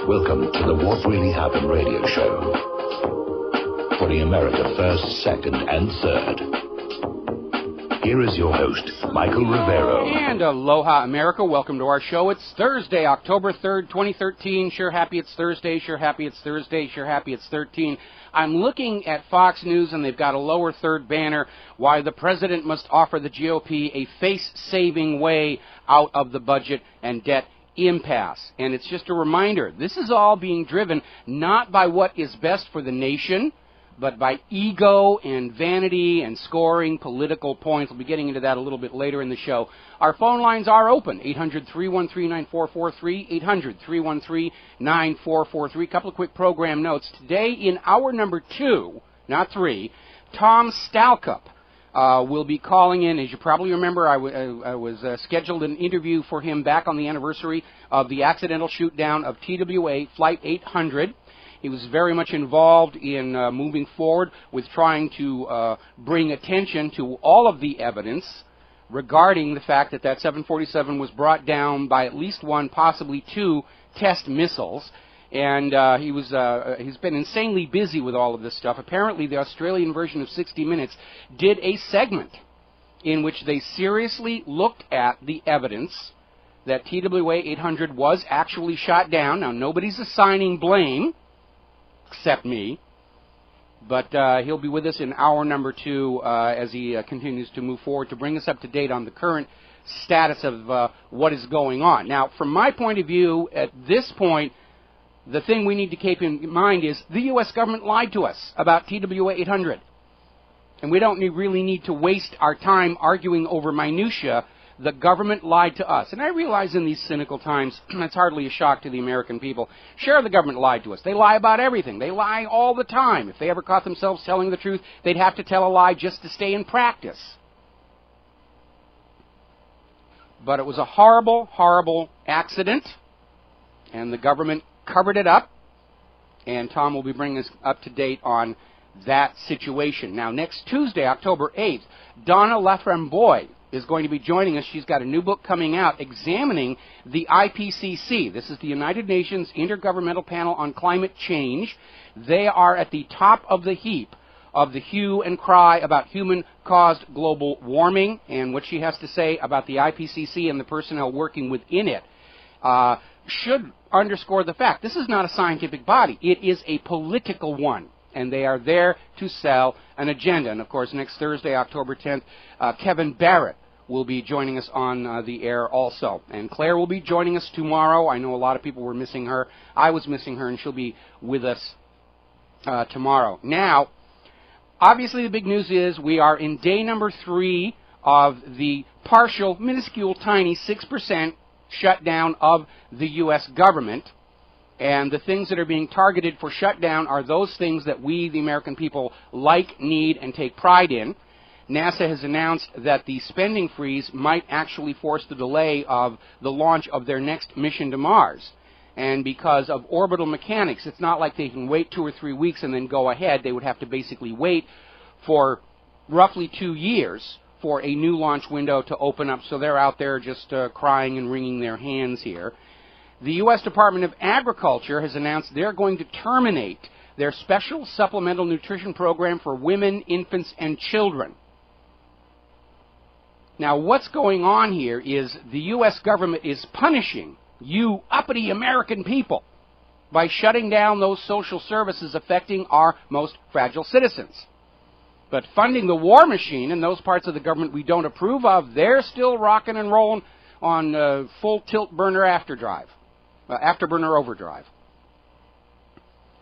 Welcome to the What Really Happened radio show. Putting America first, second, and third. Here is your host, Michael Rivero. And aloha, America. Welcome to our show. It's Thursday, October 3rd, 2013. Sure happy it's Thursday. Sure happy it's Thursday. Sure happy it's 13. I'm looking at Fox News, and they've got a lower third banner, why the president must offer the GOP a face-saving way out of the budget and debt impasse. And it's just a reminder, this is all being driven not by what is best for the nation, but by ego and vanity and scoring political points. We'll be getting into that a little bit later in the show. Our phone lines are open, 800-313-9443, 800-313-9443. A couple of quick program notes. Today in hour number 2, not 3, Tom Stalcup will be calling in. As you probably remember, I was scheduled an interview for him back on the anniversary of the accidental shoot down of TWA Flight 800. He was very much involved in moving forward with trying to bring attention to all of the evidence regarding the fact that that 747 was brought down by at least one, possibly two, test missiles. And he's been insanely busy with all of this stuff. Apparently, the Australian version of 60 Minutes did a segment in which they seriously looked at the evidence that TWA 800 was actually shot down. Now, nobody's assigning blame, except me, but he'll be with us in hour number 2 as he continues to move forward to bring us up to date on the current status of what is going on. Now, from my point of view, at this point, the thing we need to keep in mind is the U.S. government lied to us about TWA 800, and we don't really need to waste our time arguing over minutia. The government lied to us. And I realize in these cynical times, that's hardly a shock to the American people. Sure, the government lied to us. They lie about everything. They lie all the time. If they ever caught themselves telling the truth, they'd have to tell a lie just to stay in practice. But it was a horrible, horrible accident, and the government covered it up, and Tom will be bringing us up to date on that situation. Now, next Tuesday, October 8th, Donna Laframboise is going to be joining us. She's got a new book coming out examining the IPCC. This is the United Nations Intergovernmental Panel on Climate Change. They are at the top of the heap of the hue and cry about human-caused global warming, and what she has to say about the IPCC and the personnel working within it should underscore the fact this is not a scientific body. It is a political one, and they are there to sell an agenda. And, of course, next Thursday, October 10th, Kevin Barrett will be joining us on the air also. And Claire will be joining us tomorrow. I know a lot of people were missing her. I was missing her, and she'll be with us tomorrow. Now, obviously the big news is we are in day number 3 of the partial, minuscule, tiny 6% shutdown of the U.S. government. And the things that are being targeted for shutdown are those things that we, the American people, like, need, and take pride in. NASA has announced that the spending freeze might actually force the delay of the launch of their next mission to Mars. And because of orbital mechanics, it's not like they can wait 2 or 3 weeks and then go ahead. They would have to basically wait for roughly 2 years for a new launch window to open up. So they're out there just crying and wringing their hands here. The U.S. Department of Agriculture has announced they're going to terminate their special supplemental nutrition program for women, infants, and children. Now, what's going on here is the U.S. government is punishing you uppity American people by shutting down those social services affecting our most fragile citizens. But funding the war machine in those parts of the government we don't approve of, they're still rocking and rolling on full tilt burner afterburner overdrive.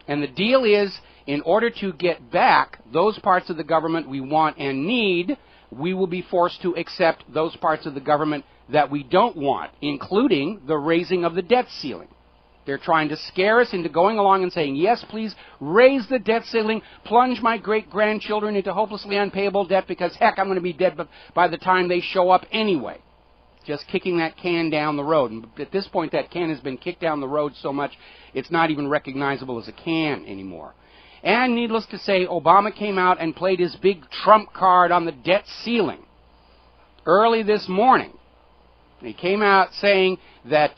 And the deal is, in order to get back those parts of the government we want and need, we will be forced to accept those parts of the government that we don't want, including the raising of the debt ceiling. They're trying to scare us into going along and saying, yes, please raise the debt ceiling, plunge my great-grandchildren into hopelessly unpayable debt because, heck, I'm going to be dead by the time they show up anyway. Just kicking that can down the road. And at this point, that can has been kicked down the road so much, it's not even recognizable as a can anymore. And needless to say, Obama came out and played his big trump card on the debt ceiling early this morning. And he came out saying that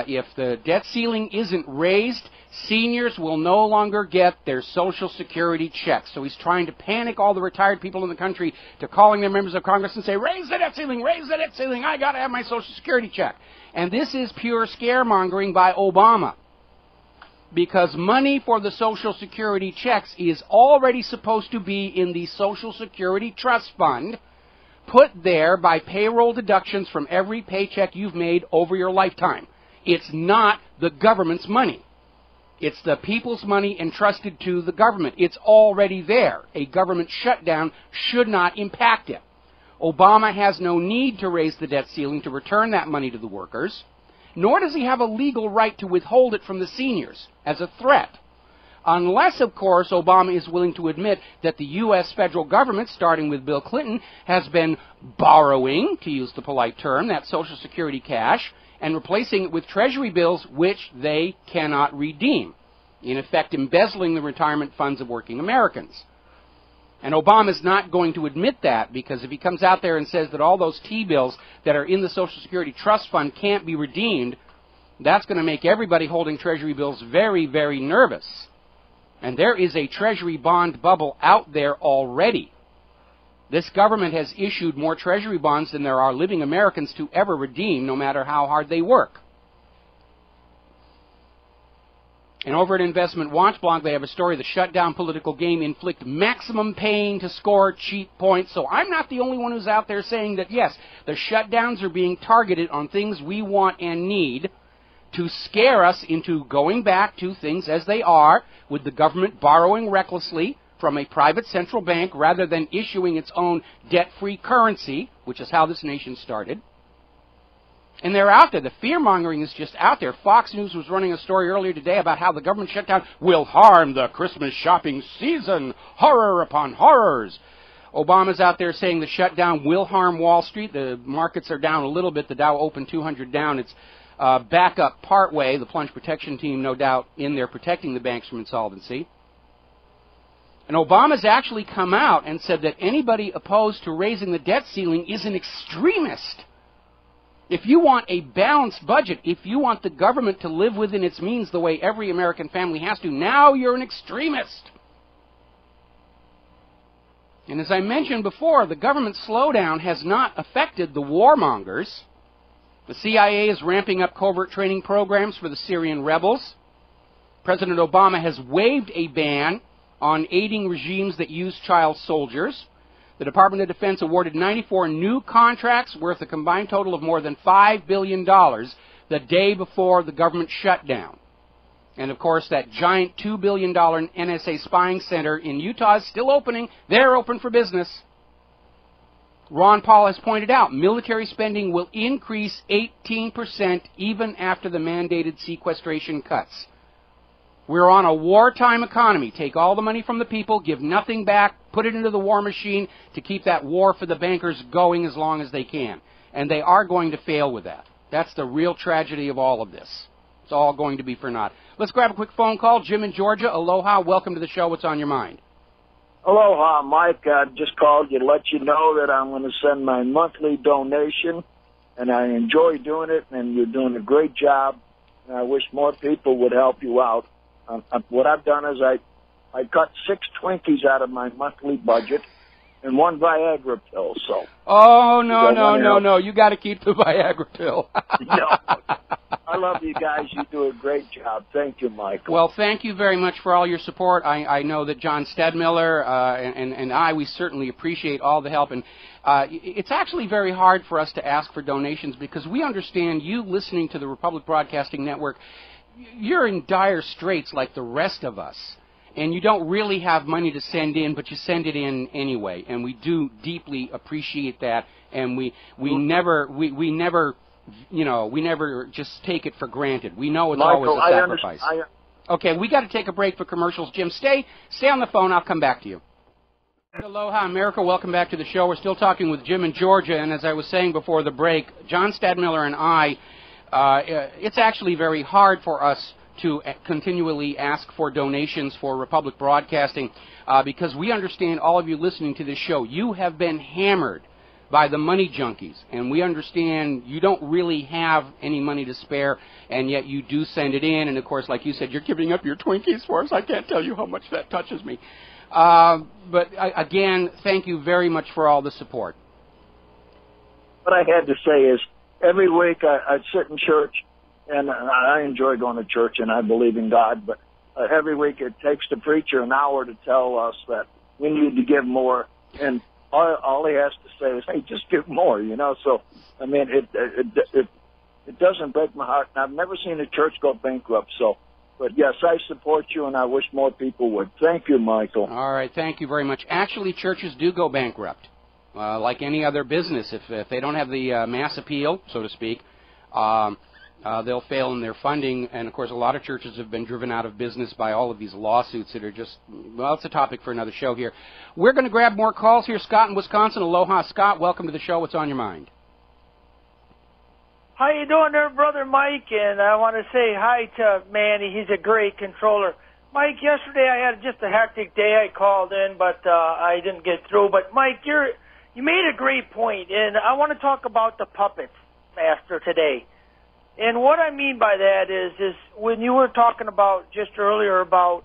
if the debt ceiling isn't raised, seniors will no longer get their Social Security checks. So he's trying to panic all the retired people in the country to calling their members of Congress and say, raise the debt ceiling, raise the debt ceiling, I got to have my Social Security check. And this is pure scaremongering by Obama, because money for the Social Security checks is already supposed to be in the Social Security Trust Fund, put there by payroll deductions from every paycheck you've made over your lifetime. It's not the government's money. It's the people's money entrusted to the government. It's already there. A government shutdown should not impact it. Obama has no need to raise the debt ceiling to return that money to the workers, nor does he have a legal right to withhold it from the seniors as a threat. Unless, of course, Obama is willing to admit that the U.S. federal government, starting with Bill Clinton, has been borrowing, to use the polite term, that Social Security cash, and replacing it with Treasury bills which they cannot redeem, in effect embezzling the retirement funds of working Americans. And Obama's not going to admit that, because if he comes out there and says that all those T-bills that are in the Social Security Trust Fund can't be redeemed, that's going to make everybody holding Treasury bills very, very nervous. And there is a Treasury bond bubble out there already. This government has issued more Treasury bonds than there are living Americans to ever redeem, no matter how hard they work. And over at Investment Watch Blog, they have a story, the shutdown political game inflict maximum pain to score cheap points. So I'm not the only one who's out there saying that, yes, the shutdowns are being targeted on things we want and need to scare us into going back to things as they are, with the government borrowing recklessly from a private central bank rather than issuing its own debt-free currency, which is how this nation started. And they're out there. The fear-mongering is just out there. Fox News was running a story earlier today about how the government shutdown will harm the Christmas shopping season. Horror upon horrors. Obama's out there saying the shutdown will harm Wall Street. The markets are down a little bit. The Dow opened 200 down. It's back up partway. The plunge protection team, no doubt, in there protecting the banks from insolvency. And Obama's actually come out and said that anybody opposed to raising the debt ceiling is an extremist. If you want a balanced budget, if you want the government to live within its means the way every American family has to, now you're an extremist. And as I mentioned before, the government slowdown has not affected the warmongers. The CIA is ramping up covert training programs for the Syrian rebels. President Obama has waived a ban on aiding regimes that use child soldiers. The Department of Defense awarded 94 new contracts worth a combined total of more than $5 billion the day before the government shutdown. And, of course, that giant $2 billion NSA spying center in Utah is still opening. They're open for business. Ron Paul has pointed out military spending will increase 18% even after the mandated sequestration cuts. We're on a wartime economy. Take all the money from the people, give nothing back, put it into the war machine to keep that war for the bankers going as long as they can. And they are going to fail with that. That's the real tragedy of all of this. It's all going to be for naught. Let's grab a quick phone call. Jim in Georgia, aloha. Welcome to the show. What's on your mind? Aloha, Mike. I just called you to let you know that I'm going to send my monthly donation, and I enjoy doing it, and you're doing a great job, and I wish more people would help you out. What I've done is I cut 6 Twinkies out of my monthly budget and 1 Viagra pill. So. Oh, no. You got to keep the Viagra pill. No. I love you guys. You do a great job. Thank you, Michael. Well, thank you very much for all your support. I know that John Stedmiller and we certainly appreciate all the help. And it's actually very hard for us to ask for donations because we understand you listening to the Republic Broadcasting Network, you're in dire straits like the rest of us. And you don't really have money to send in, but you send it in anyway. And we do deeply appreciate that. And we never just take it for granted. We know it's Michael, always a sacrifice. Okay, we got to take a break for commercials. Jim, stay on the phone. I'll come back to you. Aloha, America. Welcome back to the show. We're still talking with Jim in Georgia. And as I was saying before the break, John Stadmiller and I, it's actually very hard for us to continually ask for donations for Republic Broadcasting because we understand all of you listening to this show. You have been hammered by the money junkies. And we understand you don't really have any money to spare, and yet you do send it in. And, of course, like you said, you're giving up your Twinkies for us. I can't tell you how much that touches me. But, again, thank you very much for all the support. What I had to say is every week I'd sit in church, and I enjoy going to church, and I believe in God, but every week it takes the preacher an hour to tell us that we need to give more, and all he has to say is, hey, just give more, you know. So, I mean, it doesn't break my heart, and I've never seen a church go bankrupt. So, but yes, I support you, and I wish more people would. Thank you, Michael. All right, thank you very much. Actually, churches do go bankrupt, like any other business. If they don't have the mass appeal, so to speak, they'll fail in their funding. And, of course, a lot of churches have been driven out of business by all of these lawsuits that are just, well, it's a topic for another show here. We're going to grab more calls here. Scott in Wisconsin. Aloha, Scott. Welcome to the show. What's on your mind? How you doing there, Brother Mike? And I want to say hi to Manny. He's a great controller. Mike, yesterday I had just a hectic day. I called in, but I didn't get through. But, Mike, you made a great point, and I want to talk about the puppets master today. And what I mean by that is when you were talking about just earlier about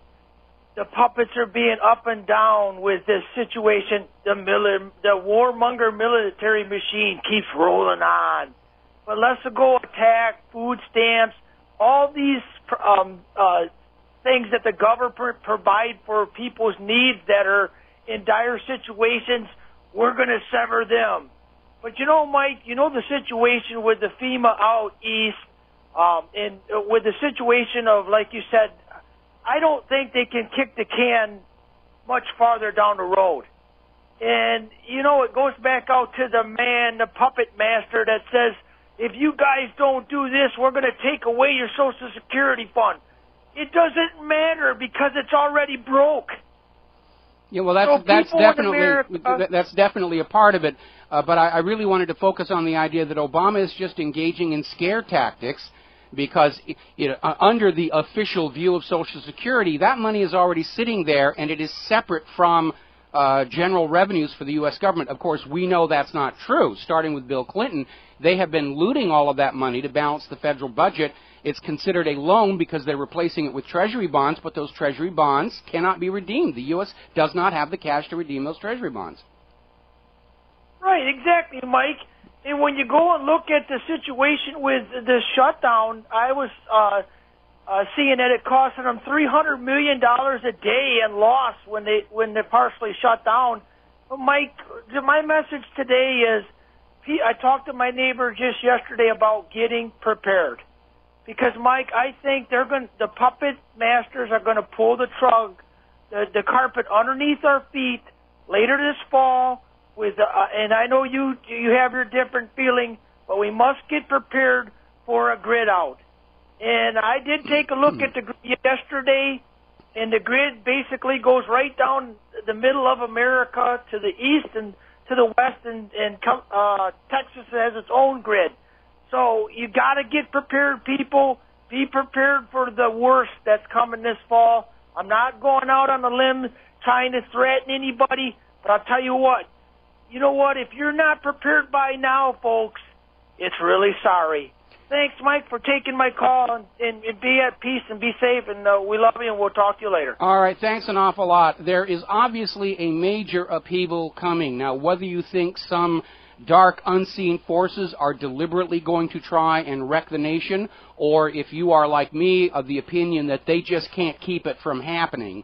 the puppets are being up and down with this situation, the warmonger military machine keeps rolling on. But let's go attack, food stamps, all these things that the government provide for people's needs that are in dire situations, we're going to sever them. But you know, Mike, you know the situation with the FEMA out east, and with the situation of, like you said, I don't think they can kick the can much farther down the road. And, you know, it goes back out to the puppet master that says, if you guys don't do this, we're going to take away your Social Security fund. It doesn't matter because it's already broke. Yeah, well, that's definitely a part of it. But I really wanted to focus on the idea that Obama is just engaging in scare tactics because under the official view of Social Security, that money is already sitting there and it is separate from general revenues for the U.S. government. Of course, we know that's not true. Starting with Bill Clinton, they have been looting all of that money to balance the federal budget. It's considered a loan because they're replacing it with Treasury bonds, but those Treasury bonds cannot be redeemed. The U.S. does not have the cash to redeem those Treasury bonds. Right, exactly, Mike. And when you go and look at the situation with the shutdown, I was seeing that it costed them $300 million a day in loss when they partially shut down. But Mike, my message today is, I talked to my neighbor just yesterday about getting prepared. Because, Mike, I think the puppet masters are going to pull the the carpet underneath our feet later this fall. And I know you have your different feeling, but we must get prepared for a grid out. And I did take a look at the grid yesterday, and the grid basically goes right down the middle of America to the east and to the west, and Texas has its own grid. So you got to get prepared, people. Be prepared for the worst that's coming this fall. I'm not going out on a limb trying to threaten anybody, but I'll tell you what. You know what? If you're not prepared by now, folks, it's really sorry. Thanks, Mike, for taking my call, and be at peace and be safe, and we love you, and we'll talk to you later. All right, thanks an awful lot. There is obviously a major upheaval coming. Now, whether you think some dark, unseen forces are deliberately going to try and wreck the nation, or if you are like me of the opinion that they just can't keep it from happening,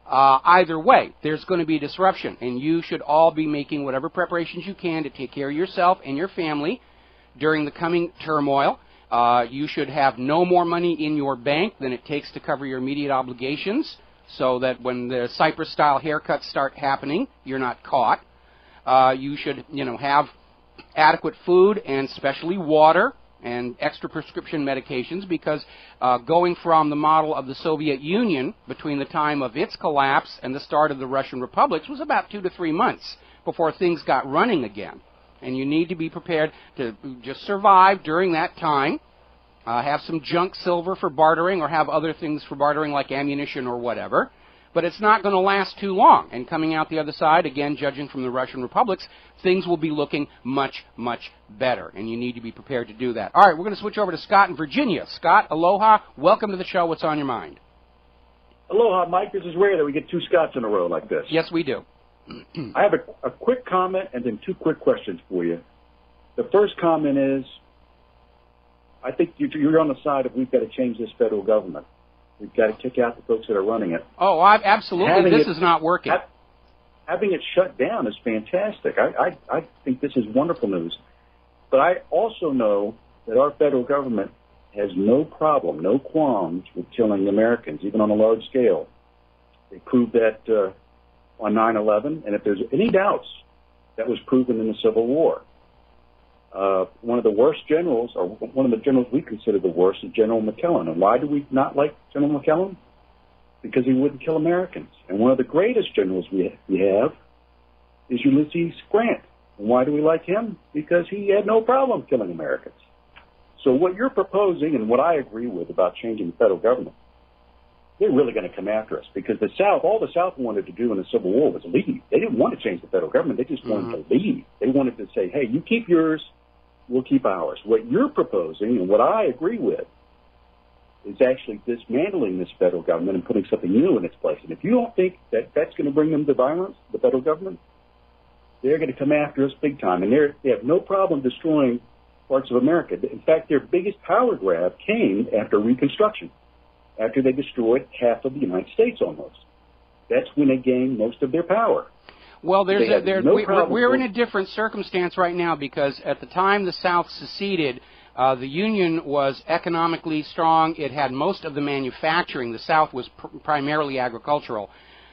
either way, there's going to be disruption, and you should all be making whatever preparations you can to take care of yourself and your family during the coming turmoil. You should have no more money in your bank than it takes to cover your immediate obligations, so that when the Cyprus-style haircuts start happening, you're not caught. You should, have adequate food and especially water and extra prescription medications, because going from the model of the Soviet Union between the time of its collapse and the start of the Russian republics was about 2 to 3 months before things got running again. And you need to be prepared to just survive during that time, have some junk silver for bartering, or have other things for bartering like ammunition or whatever. but it's not going to last too long. And coming out the other side, again, judging from the Russian republics, things will be looking much, much better, and you need to be prepared to do that. All right, we're going to switch over to Scott in Virginia. Scott, aloha. Welcome to the show. What's on your mind? Aloha, Mike. This is rare that we get two Scotts in a row like this. Yes, we do. I have a quick comment and then two quick questions for you. The first comment is, I think you're on the side of we've got to change this federal government. We've got to kick out the folks that are running it. Oh, absolutely. This is not working. Having it shut down is fantastic. I think this is wonderful news. But I also know that our federal government has no problem, no qualms with killing Americans, even on a large scale. They proved that on 9/11, and if there's any doubts, that was proven in the Civil War. One of the worst generals, or one of the generals we consider the worst, is General McClellan. And why do we not like General McClellan? Because he wouldn't kill Americans. And one of the greatest generals we have is Ulysses Grant. And why do we like him? Because he had no problem killing Americans. So what you're proposing, and what I agree with about changing the federal government, they're really going to come after us, because the South, all the South wanted to do in the Civil War was leave. They didn't want to change the federal government. They just wanted to leave. They wanted to say, hey, you keep yours, we'll keep ours. What you're proposing, and what I agree with, is actually dismantling this federal government and putting something new in its place. And if you don't think that that's going to bring them to violence, the federal government, they're going to come after us big time. And they have no problem destroying parts of America. In fact, their biggest power grab came after Reconstruction, after they destroyed half of the United States almost. That's when they gained most of their power. Well, we're in a different circumstance right now, because at the time the South seceded, the Union was economically strong. It had most of the manufacturing. The South was primarily agricultural.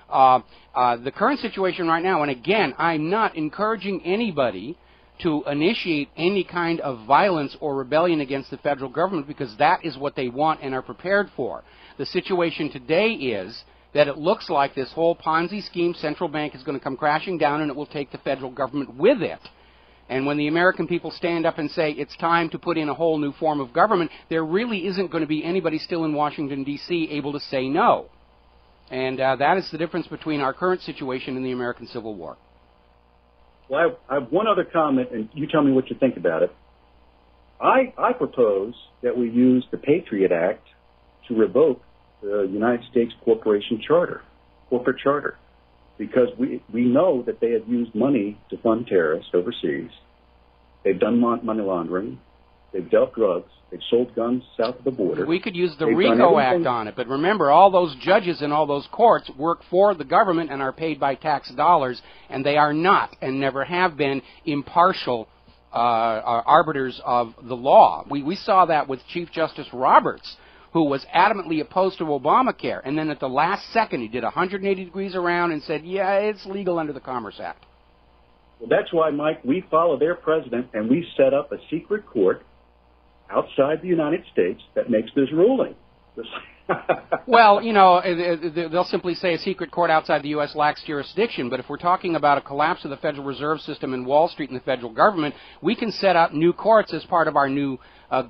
The current situation right now, and again, I'm not encouraging anybody to initiate any kind of violence or rebellion against the federal government, because that is what they want and are prepared for. The situation today is that it looks like this whole Ponzi scheme central bank is going to come crashing down, and it will take the federal government with it. And when the American people stand up and say it's time to put in a whole new form of government, there really isn't going to be anybody still in Washington, D.C. able to say no. And that is the difference between our current situation and the American Civil War. Well, I have one other comment, and you tell me what you think about it. I propose that we use the Patriot Act to revoke the United States corporate charter, because we know that they have used money to fund terrorists overseas. They've done money laundering. They've dealt drugs. They've sold guns south of the border. We could use the RICO Act on it, but remember, all those judges in all those courts work for the government and are paid by tax dollars, and they are not and never have been impartial arbiters of the law. We saw that with Chief Justice Roberts, who was adamantly opposed to Obamacare, and then at the last second he did 180 degrees around and said, yeah, it's legal under the Commerce Act. Well, that's why, Mike, we follow their president, and we set up a secret court outside the United States that makes this ruling. Well, you know, they'll simply say a secret court outside the U.S. lacks jurisdiction, but if we're talking about a collapse of the Federal Reserve System in Wall Street and the federal government, we can set up new courts as part of our new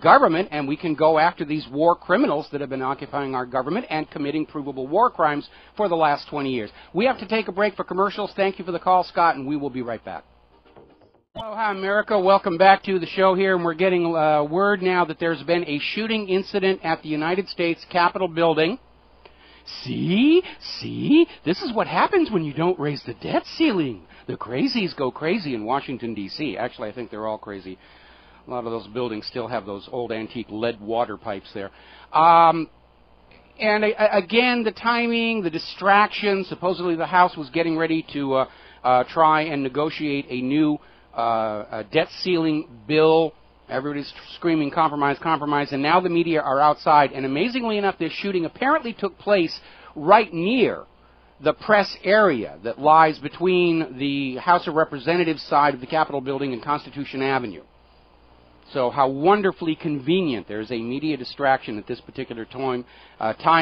government, and we can go after these war criminals that have been occupying our government and committing provable war crimes for the last 20 years. We have to take a break for commercials. Thank you for the call, Scott, and we will be right back. Hello, hi, America. Welcome back to the show here, and we're getting word now that there's been a shooting incident at the United States Capitol building. See? This is what happens when you don't raise the debt ceiling. The crazies go crazy in Washington, D.C. Actually, I think they're all crazy. A lot of those buildings still have those old antique lead water pipes there. And again, the timing, the distraction. Supposedly the House was getting ready to try and negotiate a new debt ceiling bill. Everybody's screaming compromise, compromise, and now the media are outside. And amazingly enough, this shooting apparently took place right near the press area that lies between the House of Representatives side of the Capitol building and Constitution Avenue. So how wonderfully convenient. There's a media distraction at this particular time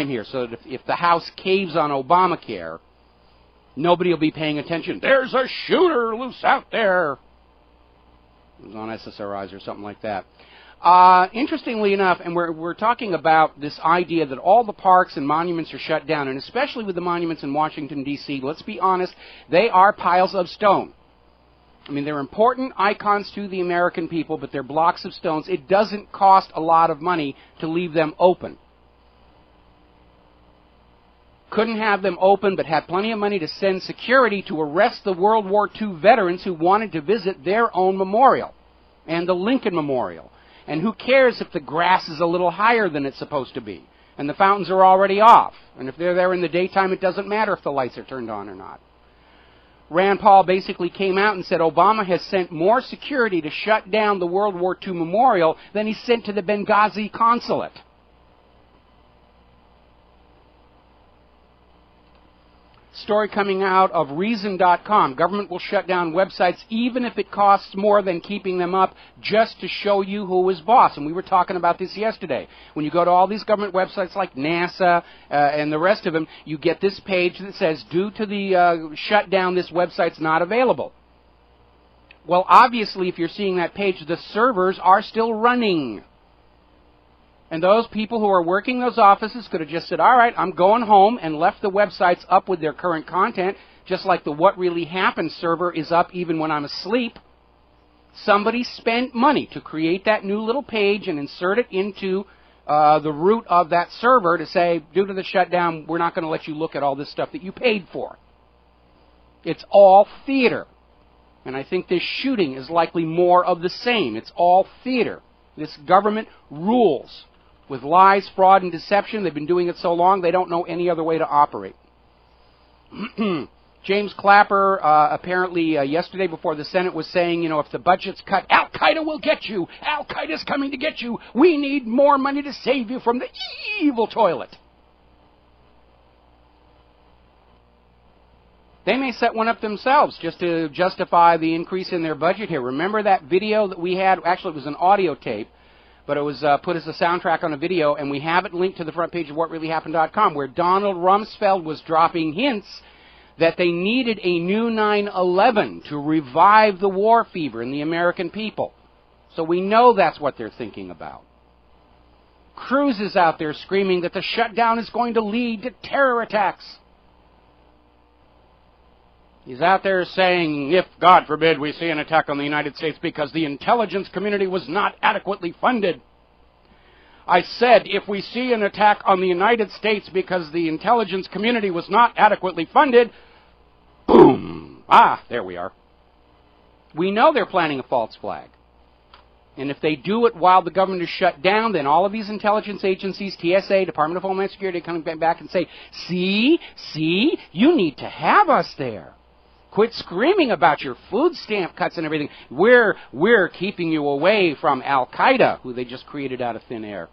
here, so that if the House caves on Obamacare, nobody will be paying attention. There's a shooter loose out there. It was on SSRIs or something like that. Interestingly enough, and we're talking about this idea that all the parks and monuments are shut down, and especially with the monuments in Washington, D.C., let's be honest, they are piles of stone. I mean, they're important icons to the American people, but they're blocks of stones. It doesn't cost a lot of money to leave them open. Couldn't have them open, but had plenty of money to send security to arrest the World War II veterans who wanted to visit their own memorial and the Lincoln Memorial. And who cares if the grass is a little higher than it's supposed to be and the fountains are already off? And if they're there in the daytime, it doesn't matter if the lights are turned on or not. Rand Paul basically came out and said Obama has sent more security to shut down the World War II memorial than he sent to the Benghazi consulate. Story coming out of Reason.com. Government will shut down websites even if it costs more than keeping them up just to show you who is boss. And we were talking about this yesterday. When you go to all these government websites like NASA and the rest of them, you get this page that says, due to the shutdown, this website's not available. Well, obviously, if you're seeing that page, the servers are still running. And those people who are working those offices could have just said, all right, I'm going home, and left the websites up with their current content, just like the What Really Happened server is up even when I'm asleep. Somebody spent money to create that new little page and insert it into the root of that server to say, due to the shutdown, we're not going to let you look at all this stuff that you paid for. It's all theater. And I think this shooting is likely more of the same. It's all theater. This government rules. With lies, fraud, and deception. They've been doing it so long, they don't know any other way to operate. James Clapper, apparently yesterday before the Senate, was saying, if the budget's cut, Al-Qaeda will get you. Al-Qaeda's coming to get you. We need more money to save you from the evil toilet. They may set one up themselves just to justify the increase in their budget here. Remember that video that we had? Actually, it was an audio tape. But it was put as a soundtrack on a video, and we have it linked to the front page of WhatReallyHappened.com, where Donald Rumsfeld was dropping hints that they needed a new 9/11 to revive the war fever in the American people. So we know that's what they're thinking about. Cruz is out there screaming that the shutdown is going to lead to terror attacks. He's out there saying, if, God forbid, we see an attack on the United States because the intelligence community was not adequately funded. I said, if we see an attack on the United States because the intelligence community was not adequately funded, boom! Ah, there we are. We know they're planning a false flag. And if they do it while the government is shut down, then all of these intelligence agencies, TSA, Department of Homeland Security, come back and say, see, you need to have us there. Quit screaming about your food stamp cuts and everything. We're keeping you away from Al-Qaeda, who they just created out of thin air.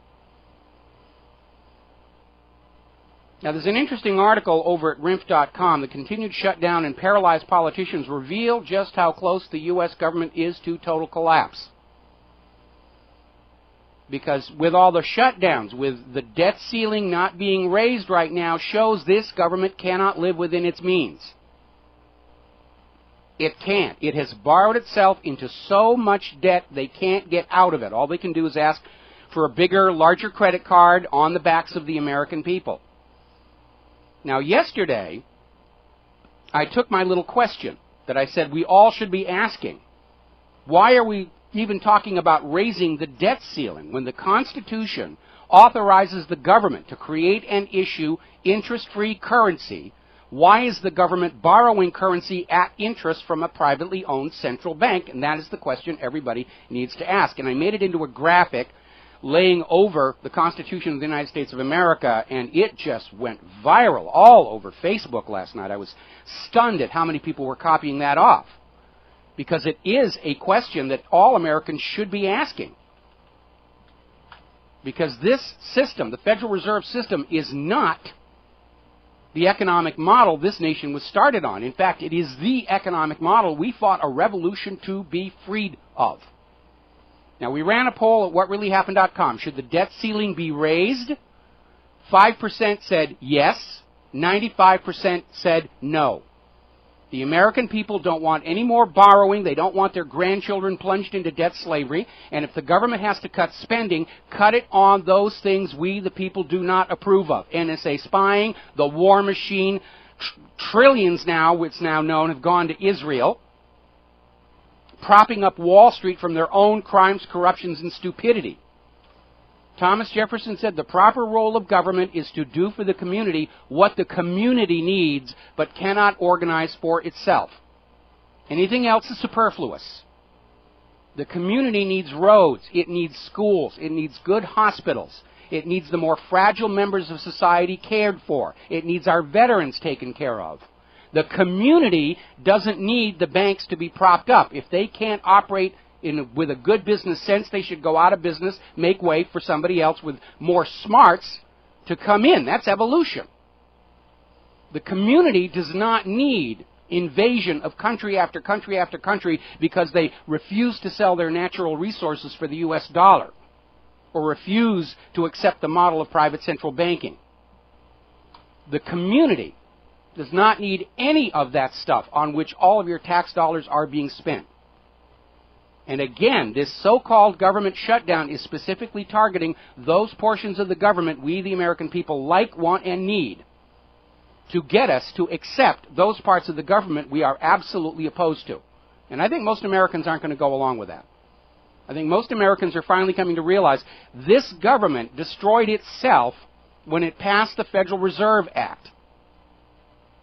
Now, there's an interesting article over at RINF.com. The continued shutdown and paralyzed politicians reveal just how close the U.S. government is to total collapse. Because with all the shutdowns, with the debt ceiling not being raised right now, shows this government cannot live within its means. It can't. It has borrowed itself into so much debt they can't get out of it. All they can do is ask for a bigger, larger credit card on the backs of the American people. Now, yesterday, I took my little question that I said we all should be asking. Why are we even talking about raising the debt ceiling when the Constitution authorizes the government to create and issue interest-free currency? Why is the government borrowing currency at interest from a privately owned central bank? And that is the question everybody needs to ask. And I made it into a graphic laying over the Constitution of the United States of America, and it just went viral all over Facebook last night. I was stunned at how many people were copying that off, because it is a question that all Americans should be asking. Because this system, the Federal Reserve System, is not the economic model this nation was started on. In fact, it is the economic model we fought a revolution to be freed of. Now, we ran a poll at WhatReallyHappened.com. Should the debt ceiling be raised? 5% said yes. 95% said no. The American people don't want any more borrowing. They don't want their grandchildren plunged into debt slavery. And if the government has to cut spending, cut it on those things we, the people, do not approve of. NSA spying, the war machine, trillions now, it's now known, have gone to Israel, propping up Wall Street from their own crimes, corruptions, and stupidity. Thomas Jefferson said the proper role of government is to do for the community what the community needs but cannot organize for itself. Anything else is superfluous. The community needs roads, it needs schools, it needs good hospitals, it needs the more fragile members of society cared for, it needs our veterans taken care of. The community doesn't need the banks to be propped up. If they can't operate with a good business sense, they should go out of business, make way for somebody else with more smarts to come in. That's evolution. The community does not need invasion of country after country after country because they refuse to sell their natural resources for the U.S. dollar or refuse to accept the model of private central banking. The community does not need any of that stuff on which all of your tax dollars are being spent. And again, this so-called government shutdown is specifically targeting those portions of the government we, the American people, like, want, and need to get us to accept those parts of the government we are absolutely opposed to. And I think most Americans aren't going to go along with that. I think most Americans are finally coming to realize this government destroyed itself when it passed the Federal Reserve Act.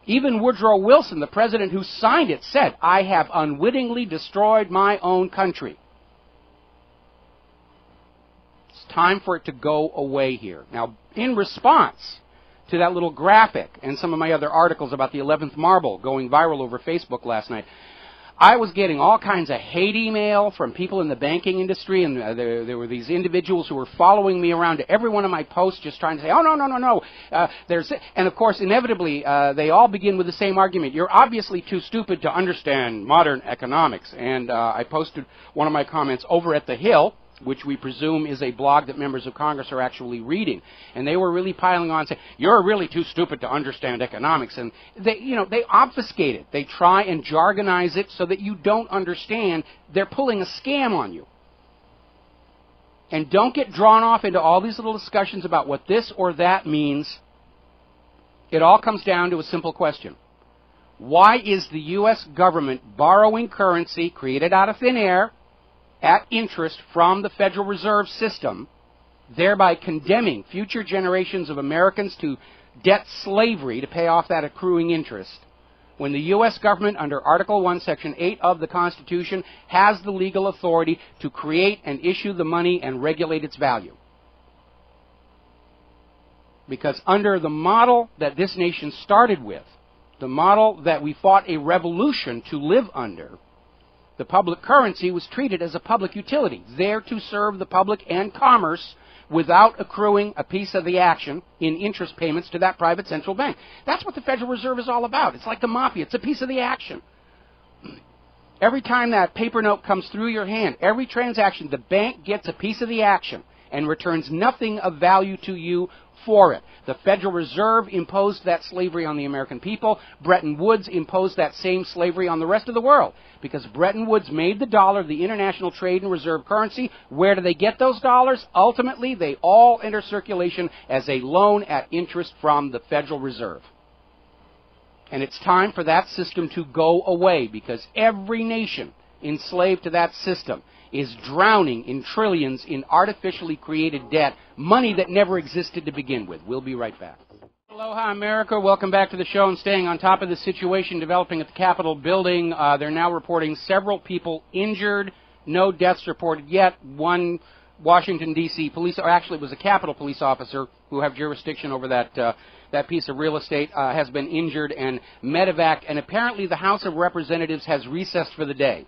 Even Woodrow Wilson, the president who signed it, said, "I have unwittingly destroyed my own country." It's time for it to go away here. Now, in response to that little graphic and some of my other articles about the 11th marble going viral over Facebook last night, I was getting all kinds of hate email from people in the banking industry, and there were these individuals who were following me around to every one of my posts just trying to say, oh, no. And, of course, inevitably, they all begin with the same argument. You're obviously too stupid to understand modern economics. And I posted one of my comments over at The Hill, which we presume is a blog that members of Congress are actually reading. And they were really piling on saying, you're really too stupid to understand economics. And they obfuscate it. They try and jargonize it so that you don't understand. They're pulling a scam on you. And don't get drawn off into all these little discussions about what this or that means. It all comes down to a simple question. Why is the U.S. government borrowing currency created out of thin air at interest from the Federal Reserve System, thereby condemning future generations of Americans to debt slavery to pay off that accruing interest, when the U.S. government, under Article 1, Section 8 of the Constitution, has the legal authority to create and issue the money and regulate its value? Because under the model that this nation started with, the model that we fought a revolution to live under, the public currency was treated as a public utility, there to serve the public and commerce without accruing a piece of the action in interest payments to that private central bank. That's what the Federal Reserve is all about. It's like the mafia. It's a piece of the action. Every time that paper note comes through your hand, every transaction, the bank gets a piece of the action and returns nothing of value to you for it. The Federal Reserve imposed that slavery on the American people. Bretton Woods imposed that same slavery on the rest of the world, because Bretton Woods made the dollar the international trade and reserve currency. Where do they get those dollars? Ultimately, they all enter circulation as a loan at interest from the Federal Reserve. And it's time for that system to go away, because every nation enslaved to that system is drowning in trillions in artificially created debt, money that never existed to begin with. We'll be right back. Aloha, America. Welcome back to the show and staying on top of the situation developing at the Capitol building. They're now reporting several people injured. No deaths reported yet. One Washington, D.C. police, or actually it was a Capitol police officer who have jurisdiction over that piece of real estate, has been injured and medevac. And apparently the House of Representatives has recessed for the day.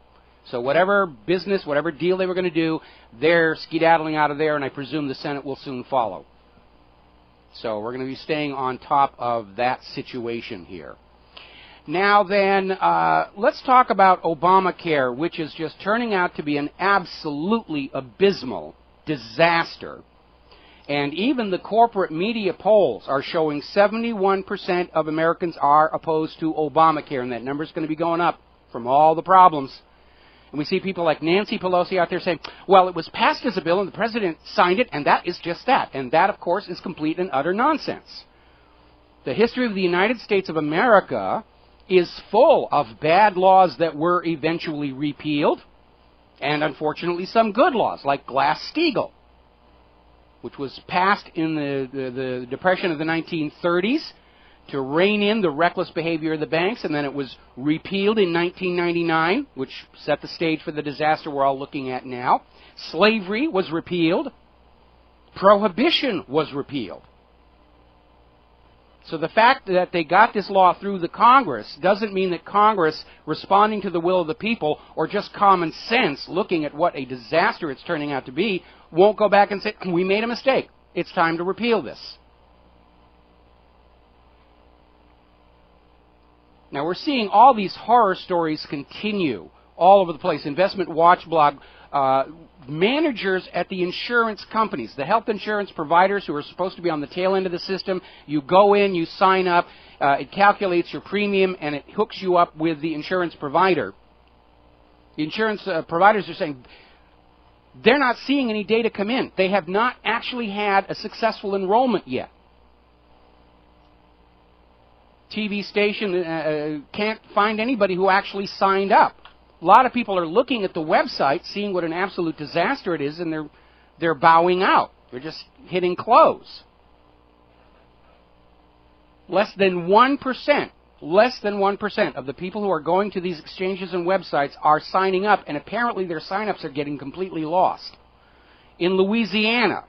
So whatever business, whatever deal they were going to do, they're skedaddling out of there, and I presume the Senate will soon follow. So we're going to be staying on top of that situation here. Now then, let's talk about Obamacare, which is just turning out to be an absolutely abysmal disaster. And even the corporate media polls are showing 71% of Americans are opposed to Obamacare, and that number's going to be going up from all the problems. And we see people like Nancy Pelosi out there saying, well, it was passed as a bill and the president signed it, and that is just that. And that, of course, is complete and utter nonsense. The history of the United States of America is full of bad laws that were eventually repealed, and unfortunately some good laws, like Glass-Steagall, which was passed in the Depression of the 1930s to rein in the reckless behavior of the banks, and then it was repealed in 1999, which set the stage for the disaster we're all looking at now. Slavery was repealed. Prohibition was repealed. So the fact that they got this law through the Congress doesn't mean that Congress, responding to the will of the people, or just common sense, looking at what a disaster it's turning out to be, won't go back and say, we made a mistake. It's time to repeal this. Now we're seeing all these horror stories continue all over the place. Investment Watch blog, managers at the insurance companies, the health insurance providers who are supposed to be on the tail end of the system, you go in, you sign up, it calculates your premium, and it hooks you up with the insurance provider. The insurance providers are saying they're not seeing any data come in. They have not actually had a successful enrollment yet. TV station can't find anybody who actually signed up. A lot of people are looking at the website, seeing what an absolute disaster it is, and they're bowing out. They're just hitting close. Less than 1% of the people who are going to these exchanges and websites are signing up, and apparently their sign-ups are getting completely lost. In Louisiana,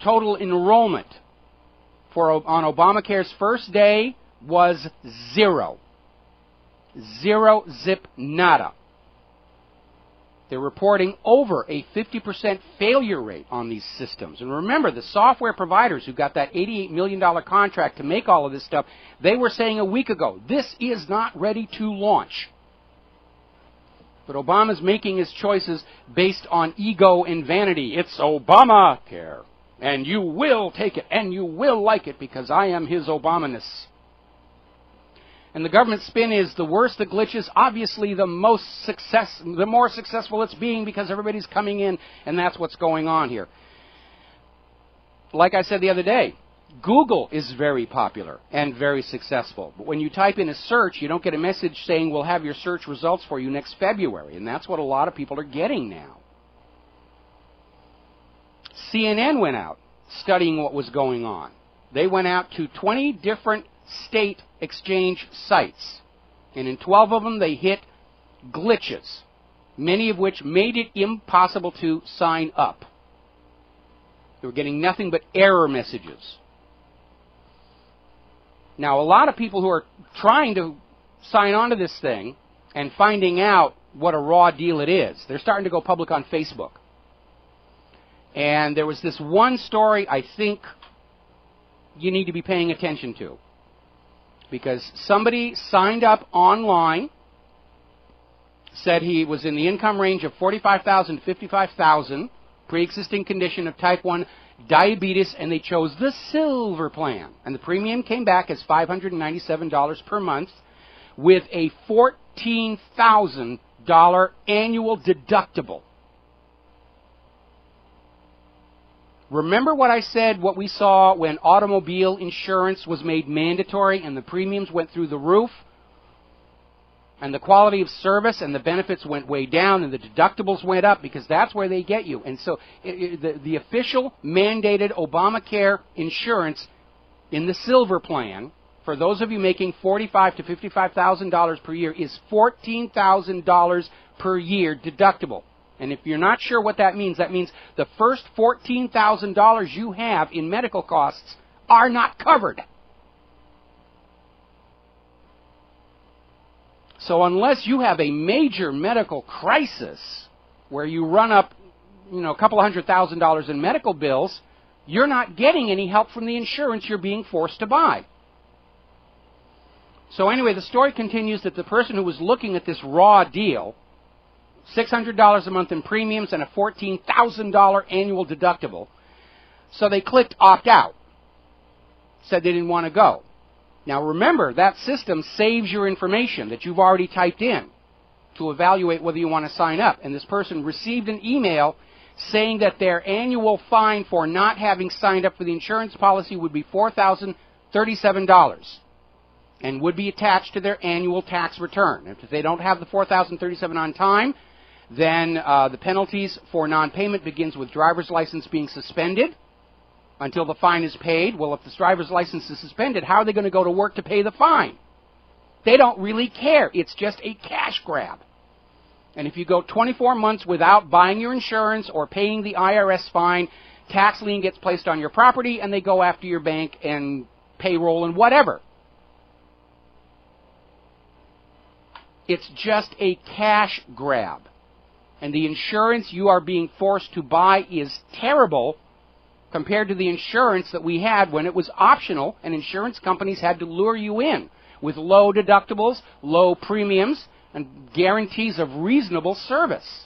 total enrollment on Obamacare's first day was 0. 0, zip, nada. They're reporting over a 50% failure rate on these systems. And remember, the software providers who got that $88 million contract to make all of this stuff, they were saying a week ago, this is not ready to launch. But Obama's making his choices based on ego and vanity. It's Obamacare, and you will take it, and you will like it because I am his Obamaness. And the government spin is the worse the glitches, obviously the more successful it's being because everybody's coming in, and that's what's going on here. Like I said the other day, Google is very popular and very successful. But when you type in a search, you don't get a message saying we'll have your search results for you next February, and that's what a lot of people are getting now. CNN went out studying what was going on. They went out to 20 different state exchange sites, and in 12 of them they hit glitches, many of which made it impossible to sign up. They were getting nothing but error messages. Now, a lot of people who are trying to sign on to this thing and finding out what a raw deal it is, they're starting to go public on Facebook. And there was this one story I think you need to be paying attention to, because somebody signed up online, said he was in the income range of $45,000 to $55,000, pre-existing condition of type 1 diabetes, and they chose the silver plan. And the premium came back as $597 per month with a $14,000 annual deductible. Remember what I said, what we saw when automobile insurance was made mandatory and the premiums went through the roof? And the quality of service and the benefits went way down and the deductibles went up because that's where they get you. And so the official mandated Obamacare insurance in the silver plan, for those of you making $45,000 to $55,000 per year, is $14,000 per year deductible. And if you're not sure what that means the first $14,000 you have in medical costs are not covered. So unless you have a major medical crisis where you run up, a couple of $100,000 in medical bills, you're not getting any help from the insurance you're being forced to buy. So anyway, the story continues that the person who was looking at this raw deal, $600 a month in premiums and a $14,000 annual deductible, So they clicked opt out, said they didn't want to go. Now remember, that system saves your information that you've already typed in to evaluate whether you want to sign up. And this person received an email saying that their annual fine for not having signed up for the insurance policy would be $4,037 and would be attached to their annual tax return. If they don't have the $4,037 on time, then the penalties for non-payment begins with driver's license being suspended until the fine is paid. Well, if the driver's license is suspended, how are they going to go to work to pay the fine? They don't really care. It's just a cash grab. And if you go 24 months without buying your insurance or paying the IRS fine, tax lien gets placed on your property, and they go after your bank and payroll and whatever. It's just a cash grab. And the insurance you are being forced to buy is terrible compared to the insurance that we had when it was optional, and insurance companies had to lure you in with low deductibles, low premiums, and guarantees of reasonable service.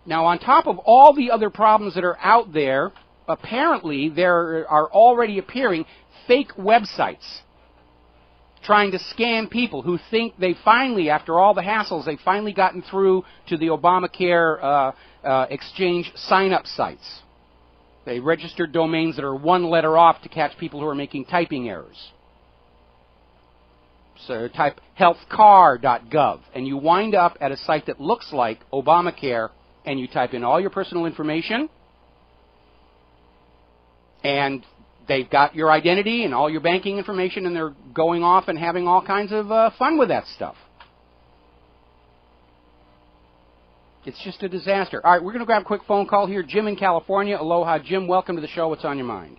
Now, on top of all the other problems that are out there, apparently there are already appearing fake websites trying to scam people who think they finally, after all the hassles, they've finally gotten through to the Obamacare exchange sign-up sites. They registered domains that are one letter off to catch people who are making typing errors. So type healthcar.gov, and you wind up at a site that looks like Obamacare, and you type in all your personal information, and they've got your identity and all your banking information, and they're going off and having all kinds of fun with that stuff. It's just a disaster. All right, we're going to grab a quick phone call here. Jim in California. Aloha, Jim. Welcome to the show. What's on your mind?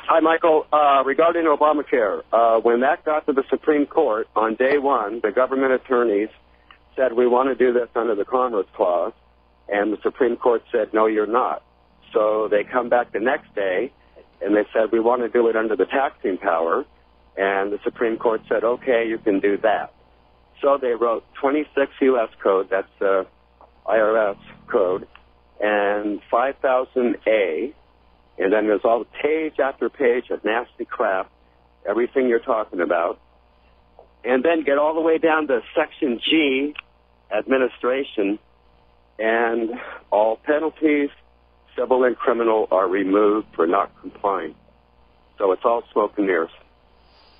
Hi, Michael. Regarding Obamacare, when that got to the Supreme Court on day one, the government attorneys said, we want to do this under the Commerce Clause, and the Supreme Court said, no, you're not. So they come back the next day, and they said, we want to do it under the taxing power, and the Supreme Court said, okay, you can do that. So they wrote 26 U.S. code, that's the IRS code, and 5000A, and then there's all page after page of nasty crap, everything you're talking about, and then get all the way down to Section G, administration, and all penalties, civil and criminal, are removed for not complying. So it's all smoke and mirrors.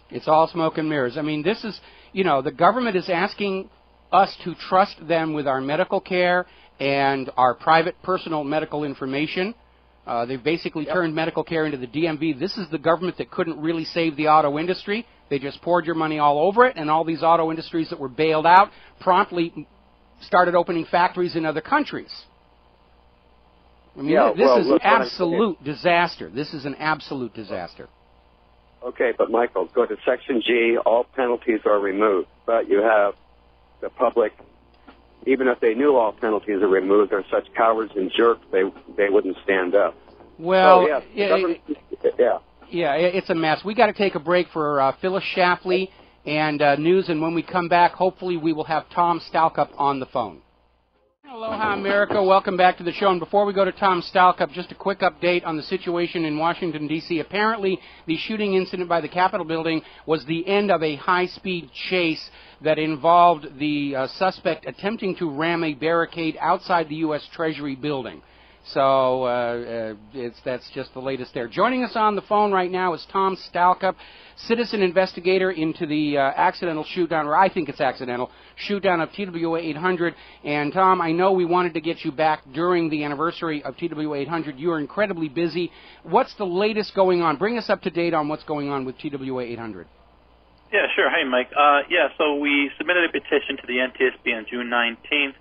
It's all smoke and mirrors. I mean, this is, you know, the government is asking us to trust them with our medical care and our private personal medical information. They've basically turned medical care into the DMV. This is the government that couldn't really save the auto industry. They just poured your money all over it, and all these auto industries that were bailed out promptly started opening factories in other countries. I mean, this is an absolute disaster. This is an absolute disaster. Okay, but Michael, go to Section G, all penalties are removed, but you have the public, even if they knew all penalties are removed, they're such cowards and jerks, they wouldn't stand up. Well, yeah, it's a mess. We got to take a break for Phyllis Schlafly and news, and when we come back, hopefully we will have Tom Stalcup on the phone. Aloha, America. Welcome back to the show. And before we go to Tom Stalcup, just a quick update on the situation in Washington, D.C. Apparently, the shooting incident by the Capitol building was the end of a high-speed chase that involved the suspect attempting to ram a barricade outside the U.S. Treasury building. So that's just the latest there. Joining us on the phone right now is Tom Stalcup, citizen investigator into the accidental shoot-down, or I think it's accidental, shoot-down of TWA 800. And, Tom, I know we wanted to get you back during the anniversary of TWA 800. You are incredibly busy. What's the latest going on? Bring us up to date on what's going on with TWA 800. Yeah, sure. Hey, Mike. So we submitted a petition to the NTSB on June 19th.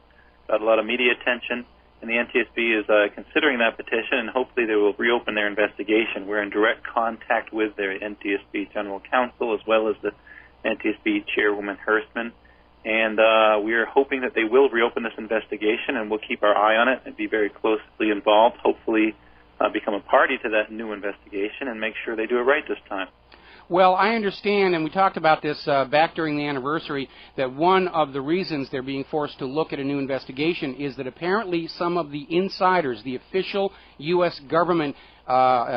Got a lot of media attention. And the NTSB is considering that petition, and hopefully they will reopen their investigation. We're in direct contact with their NTSB General Counsel as well as the NTSB Chairwoman Hurstman. And we are hoping that they will reopen this investigation, and we'll keep our eye on it and be very closely involved, hopefully become a party to that new investigation and make sure they do it right this time. Well, I understand, and we talked about this back during the anniversary, that one of the reasons they're being forced to look at a new investigation is that apparently some of the insiders, the official U.S. government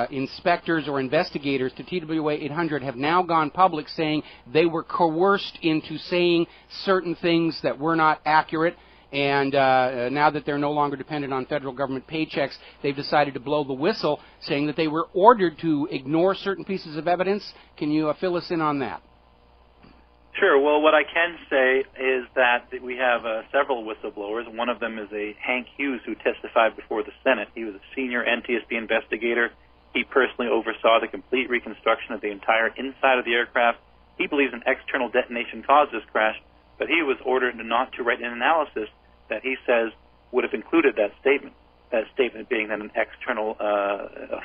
inspectors or investigators to TWA 800 have now gone public saying they were coerced into saying certain things that were not accurate. And now that they're no longer dependent on federal government paychecks, they've decided to blow the whistle, saying that they were ordered to ignore certain pieces of evidence. Can you fill us in on that? Sure. Well, what I can say is that we have several whistleblowers. One of them is a Hank Hughes who testified before the Senate. He was a senior NTSB investigator. He personally oversaw the complete reconstruction of the entire inside of the aircraft. He believes an external detonation caused this crash, but he was ordered not to write an analysis that he says would have included that statement being that an external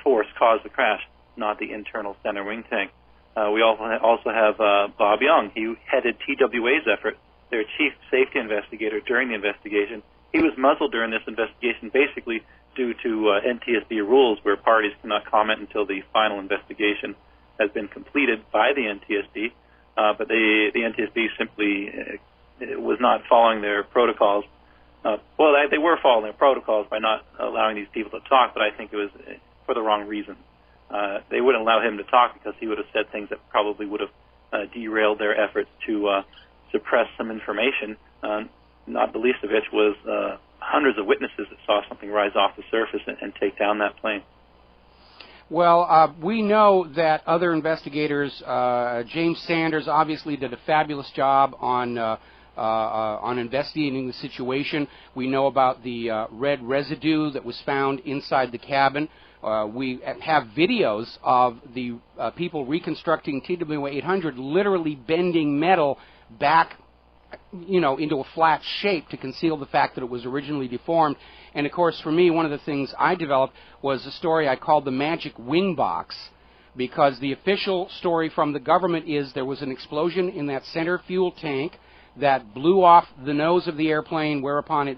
force caused the crash, not the internal center wing tank. We also have Bob Young. He headed TWA's effort, their chief safety investigator during the investigation. He was muzzled during this investigation basically due to NTSB rules where parties cannot comment until the final investigation has been completed by the NTSB. But the NTSB simply was not following their protocols. Well, they were following their protocols by not allowing these people to talk, but I think it was for the wrong reason. They wouldn't allow him to talk because he would have said things that probably would have derailed their efforts to suppress some information, not the least of which was hundreds of witnesses that saw something rise off the surface and take down that plane. Well, we know that other investigators, James Sanders obviously did a fabulous job on investigating the situation. We know about the red residue that was found inside the cabin. We have videos of the people reconstructing TWA 800 literally bending metal back, into a flat shape to conceal the fact that it was originally deformed. And of course, for me, one of the things I developed was a story I called the magic wing box, because the official story from the government is there was an explosion in that center fuel tank that blew off the nose of the airplane, whereupon it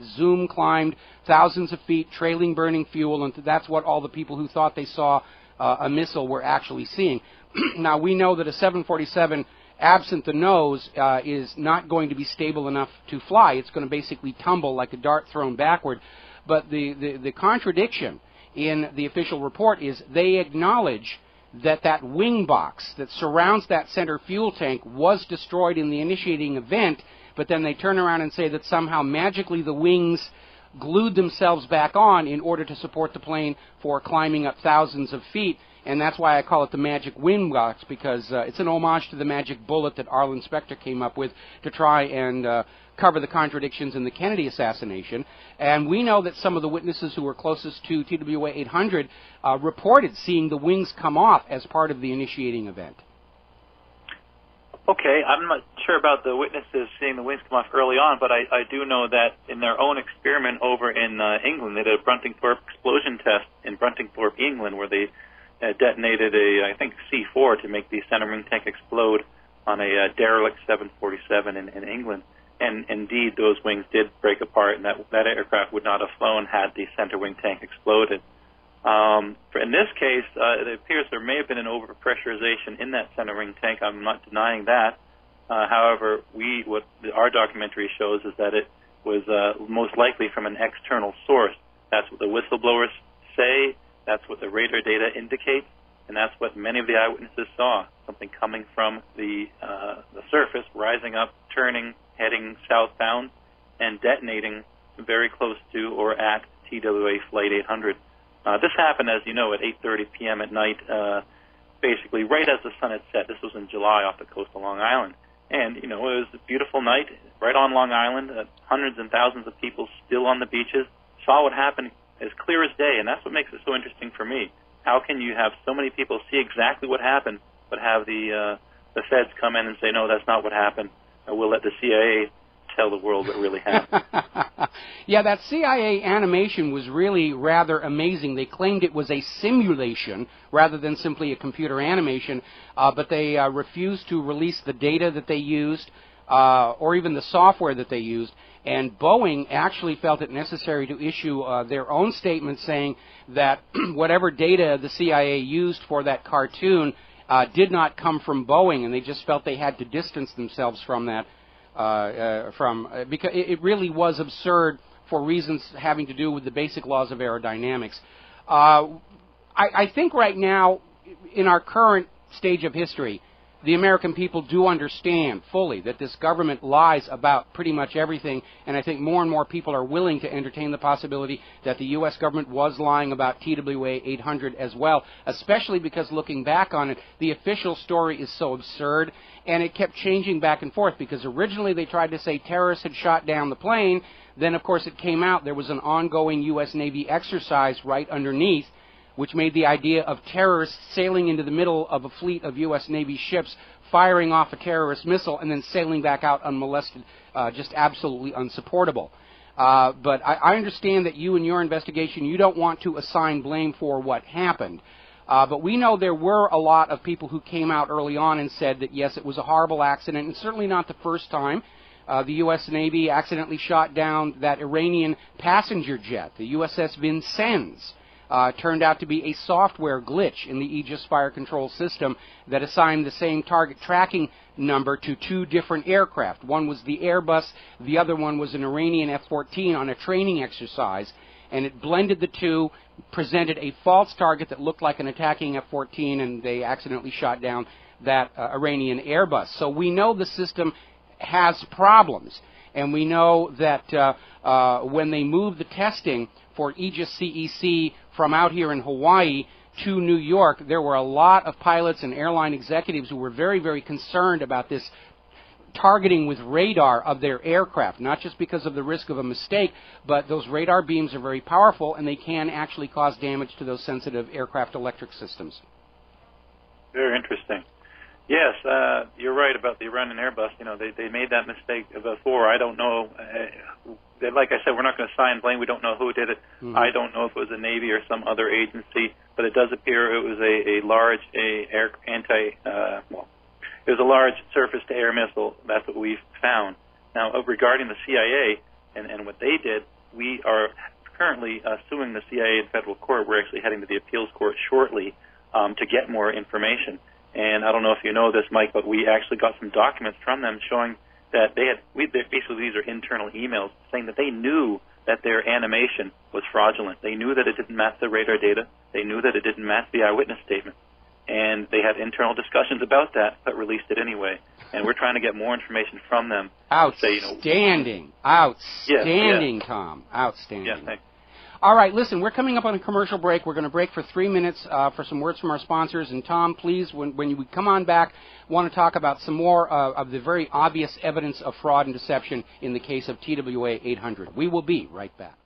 climbed thousands of feet, trailing burning fuel, and that's what all the people who thought they saw a missile were actually seeing. Now, we know that a 747, absent the nose, is not going to be stable enough to fly. It's going to basically tumble like a dart thrown backward. But the contradiction in the official report is they acknowledge that wing box that surrounds that center fuel tank was destroyed in the initiating event, but then they turn around and say that somehow magically the wings glued themselves back on in order to support the plane for climbing up thousands of feet. And that's why I call it the magic wing box, because it's an homage to the magic bullet that Arlen Specter came up with to try and cover the contradictions in the Kennedy assassination. And we know that some of the witnesses who were closest to TWA 800 reported seeing the wings come off as part of the initiating event. Okay, I'm not sure about the witnesses seeing the wings come off early on, but I do know that in their own experiment over in England, they did a Bruntingthorpe explosion test in Bruntingthorpe, England, where they detonated I think C4 to make the center wing tank explode on a derelict 747 in England. And indeed, those wings did break apart, and that aircraft would not have flown had the center wing tank exploded. In this case, it appears there may have been an overpressurization in that center wing tank. I'm not denying that. However, what our documentary shows is that it was most likely from an external source. That's what the whistleblowers say. That's what the radar data indicates, and that's what many of the eyewitnesses saw, something coming from the surface, rising up, turning, heading southbound, and detonating very close to or at TWA Flight 800. This happened, as you know, at 8:30 p.m. at night, basically right as the sun had set. This was in July off the coast of Long Island. And, it was a beautiful night right on Long Island, hundreds and thousands of people still on the beaches, saw what happened as clear as day, and that's what makes it so interesting for me. How can you have so many people see exactly what happened, but have the feds come in and say, no, that's not what happened, or we'll let the CIA tell the world what really happened? Yeah, that CIA animation was really rather amazing. They claimed it was a simulation rather than simply a computer animation, but they refused to release the data that they used or even the software that they used. And Boeing actually felt it necessary to issue their own statement saying that whatever data the CIA used for that cartoon did not come from Boeing, and they just felt they had to distance themselves from that, because it really was absurd for reasons having to do with the basic laws of aerodynamics. I think right now, in our current stage of history, the American people do understand fully that this government lies about pretty much everything, and I think more and more people are willing to entertain the possibility that the U.S. government was lying about TWA 800 as well, especially because looking back on it, the official story is so absurd, and it kept changing back and forth, because originally they tried to say terrorists had shot down the plane. Then, of course, it came out there was an ongoing U.S. Navy exercise right underneath, which made the idea of terrorists sailing into the middle of a fleet of U.S. Navy ships, firing off a terrorist missile, and then sailing back out unmolested, just absolutely unsupportable. But I understand that you, in your investigation, you don't want to assign blame for what happened. But we know there were a lot of people who came out early on and said that, yes, it was a horrible accident, and certainly not the first time. The U.S. Navy accidentally shot down that Iranian passenger jet, the USS Vincent. Turned out to be a software glitch in the Aegis fire control system that assigned the same target tracking number to two different aircraft. One was the Airbus, the other one was an Iranian F-14 on a training exercise, and it blended the two, presented a false target that looked like an attacking F-14, and they accidentally shot down that Iranian Airbus. So we know the system has problems, and we know that when they moved the testing for Aegis CEC from out here in Hawaii to New York, there were a lot of pilots and airline executives who were very, very concerned about this targeting with radar of their aircraft, not just because of the risk of a mistake, but those radar beams are very powerful, and they can actually cause damage to those sensitive aircraft electric systems. Very interesting. Yes, you're right about the Iranian Airbus. You know, they made that mistake before. I don't know. Like I said, we're not going to assign blame. We don't know who did it. Mm-hmm. I don't know if it was the Navy or some other agency, but it does appear it was a large it was a large surface-to-air missile. That's what we've found. Now, regarding the CIA and what they did, we are currently suing the CIA in federal court. We're actually heading to the appeals court shortly to get more information. And I don't know if you know this, Mike, but we actually got some documents from them showing that basically these are internal emails saying that they knew that their animation was fraudulent. They knew that it didn't match the radar data. They knew that it didn't match the eyewitness statement. And they had internal discussions about that, but released it anyway. And we're trying to get more information from them. Outstanding. Outstanding, yes. Tom. Outstanding. Yes, thanks. All right, listen, we're coming up on a commercial break. We're going to break for 3 minutes for some words from our sponsors. And, Tom, please, when you come on back, want to talk about some more of the very obvious evidence of fraud and deception in the case of TWA 800. We will be right back.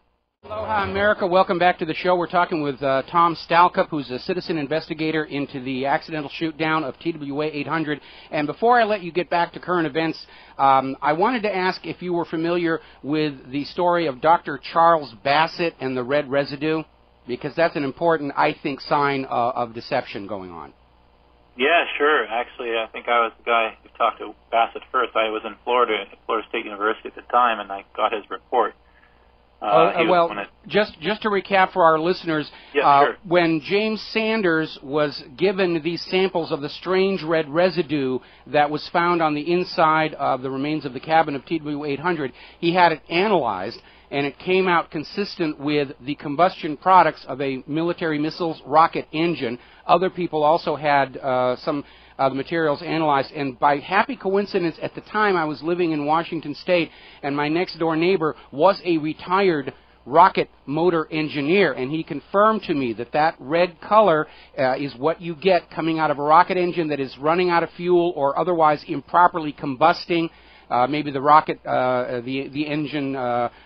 Aloha, America. Welcome back to the show. We're talking with Tom Stalcup, who's a citizen investigator into the accidental shoot-down of TWA 800. And before I let you get back to current events, I wanted to ask if you were familiar with the story of Dr. Charles Bassett and the red residue, because that's an important, I think, sign of deception going on. Yeah, sure. Actually, I think I was the guy who talked to Bassett first. I was in Florida, at Florida State University at the time, and I got his report. Just to recap for our listeners, sure. When James Sanders was given these samples of the strange red residue that was found on the inside of the remains of the cabin of TWA 800, he had it analyzed, and it came out consistent with the combustion products of a military missile's rocket engine. Other people also had some the materials analyzed, and by happy coincidence, at the time I was living in Washington State, and my next-door neighbor was a retired rocket motor engineer, and he confirmed to me that that red color is what you get coming out of a rocket engine that is running out of fuel or otherwise improperly combusting. Maybe the rocket, the engine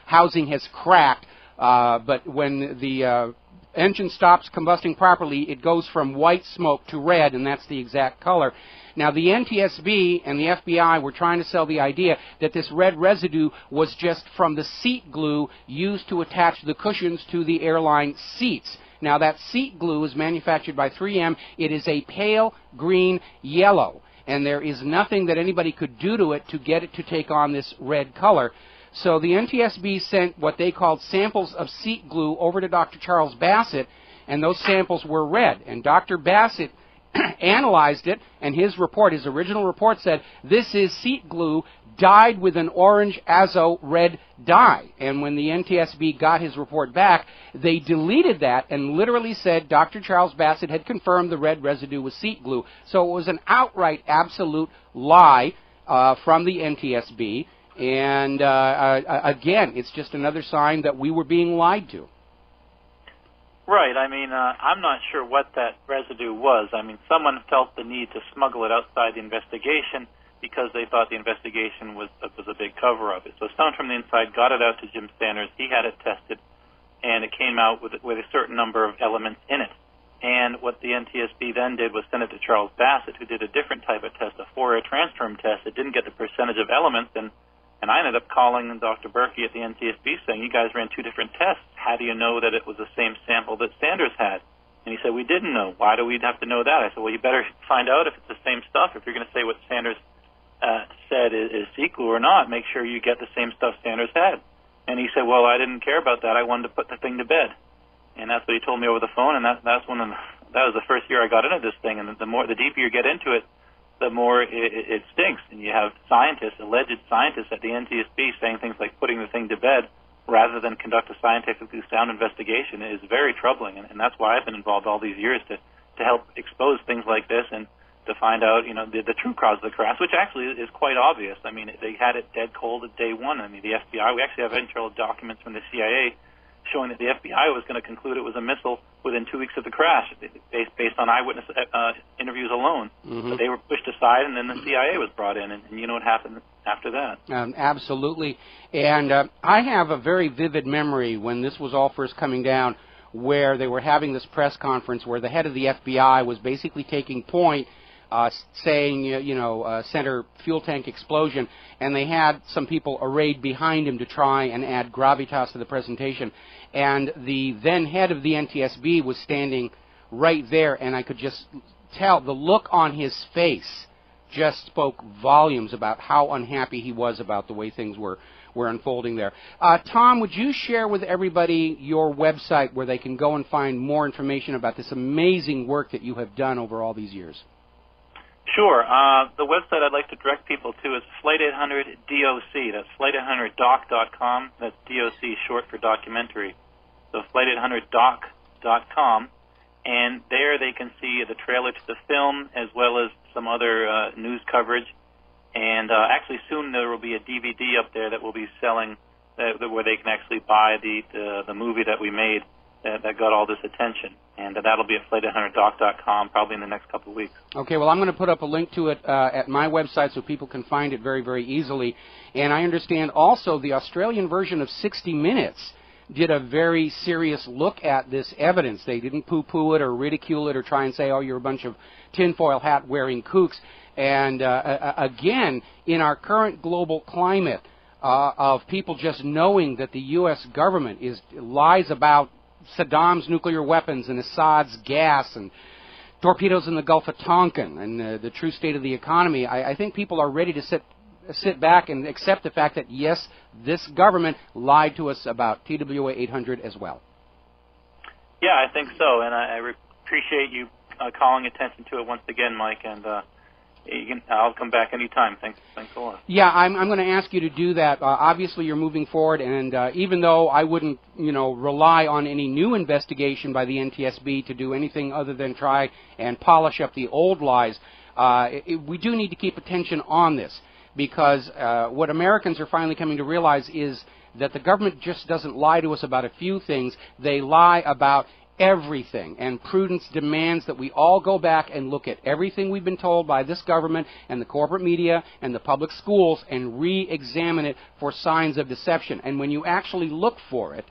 housing has cracked, but when the engine stops combusting properly, it goes from white smoke to red, and that's the exact color. Now, the NTSB and the FBI were trying to sell the idea that this red residue was just from the seat glue used to attach the cushions to the airline seats. Now, that seat glue is manufactured by 3M. It is a pale green yellow, and there is nothing that anybody could do to it to get it to take on this red color. So the NTSB sent what they called samples of seat glue over to Dr. Charles Bassett, and those samples were red. And Dr. Bassett analyzed it, and his original report said, this is seat glue dyed with an orange azo red dye. And when the NTSB got his report back, they deleted that and literally said Dr. Charles Bassett had confirmed the red residue was seat glue. So it was an outright, absolute lie from the NTSB. And again, it's just another sign that we were being lied to. Right. I mean, I'm not sure what that residue was. I mean, someone felt the need to smuggle it outside the investigation because they thought the investigation was a big cover of it. So someone from the inside got it out to Jim Sanders. He had it tested, and it came out with a certain number of elements in it. And what the NTSB then did was send it to Charles Bassett, who did a different type of test, a Fourier transform test. It didn't get the percentage of elements, and I ended up calling Dr. Berkey at the NTSB saying, you guys ran two different tests. How do you know that it was the same sample that Sanders had? And he said, we didn't know. Why do we have to know that? I said, well, you better find out if it's the same stuff. If you're going to say what Sanders said is seat glue or not, make sure you get the same stuff Sanders had. And he said, well, I didn't care about that. I wanted to put the thing to bed. And that's what he told me over the phone, and that was the first year I got into this thing. And the deeper you get into it, the more it stinks. And you have scientists, alleged scientists at the NTSB saying things like putting the thing to bed rather than conduct a scientifically sound investigation is very troubling. And that's why I've been involved all these years to help expose things like this and to find out, the true cause of the crash, which actually is quite obvious. I mean, they had it dead cold at day one. I mean, the FBI, we actually have internal documents from the CIA showing that the FBI was going to conclude it was a missile within 2 weeks of the crash, based on eyewitness interviews alone. Mm-hmm. But they were pushed aside, and then the CIA was brought in, and you know what happened after that. Absolutely. And I have a very vivid memory when this was all first coming down, where they were having this press conference where the head of the FBI was basically taking point, saying, center fuel tank explosion, and they had some people arrayed behind him to try and add gravitas to the presentation. And the then head of the NTSB was standing right there, and I could just tell the look on his face just spoke volumes about how unhappy he was about the way things were unfolding there. Tom, would you share with everybody your website where they can go and find more information about this amazing work that you have done over all these years? Sure. The website I'd like to direct people to is Flight 800 DOC. That's flight800doc.com. That's DOC, short for documentary. So flight800doc.com. And there they can see the trailer to the film as well as some other news coverage. And actually soon there will be a DVD up there that will be selling where they can actually buy the movie that we made that got all this attention. And that'll be at flight800doc.com probably in the next couple of weeks. Okay, well, I'm going to put up a link to it at my website so people can find it very, very easily. And I understand also the Australian version of 60 Minutes did a very serious look at this evidence. They didn't poo-poo it or ridicule it or try and say, oh, you're a bunch of tinfoil hat-wearing kooks. And again, in our current global climate of people just knowing that the U.S. government lies about Saddam's nuclear weapons and Assad's gas and torpedoes in the Gulf of Tonkin and the true state of the economy, I think people are ready to sit back and accept the fact that, yes, this government lied to us about TWA 800 as well. Yeah, I think so, and I appreciate you calling attention to it once again, Mike, and I'll come back anytime. Thanks a lot. Yeah, I'm going to ask you to do that. Obviously, you're moving forward, and even though I wouldn't, rely on any new investigation by the NTSB to do anything other than try and polish up the old lies, we do need to keep attention on this, because what Americans are finally coming to realize is that the government just doesn't lie to us about a few things. They lie about everything, and prudence demands that we all go back and look at everything we've been told by this government and the corporate media and the public schools and re-examine it for signs of deception. And when you actually look for it,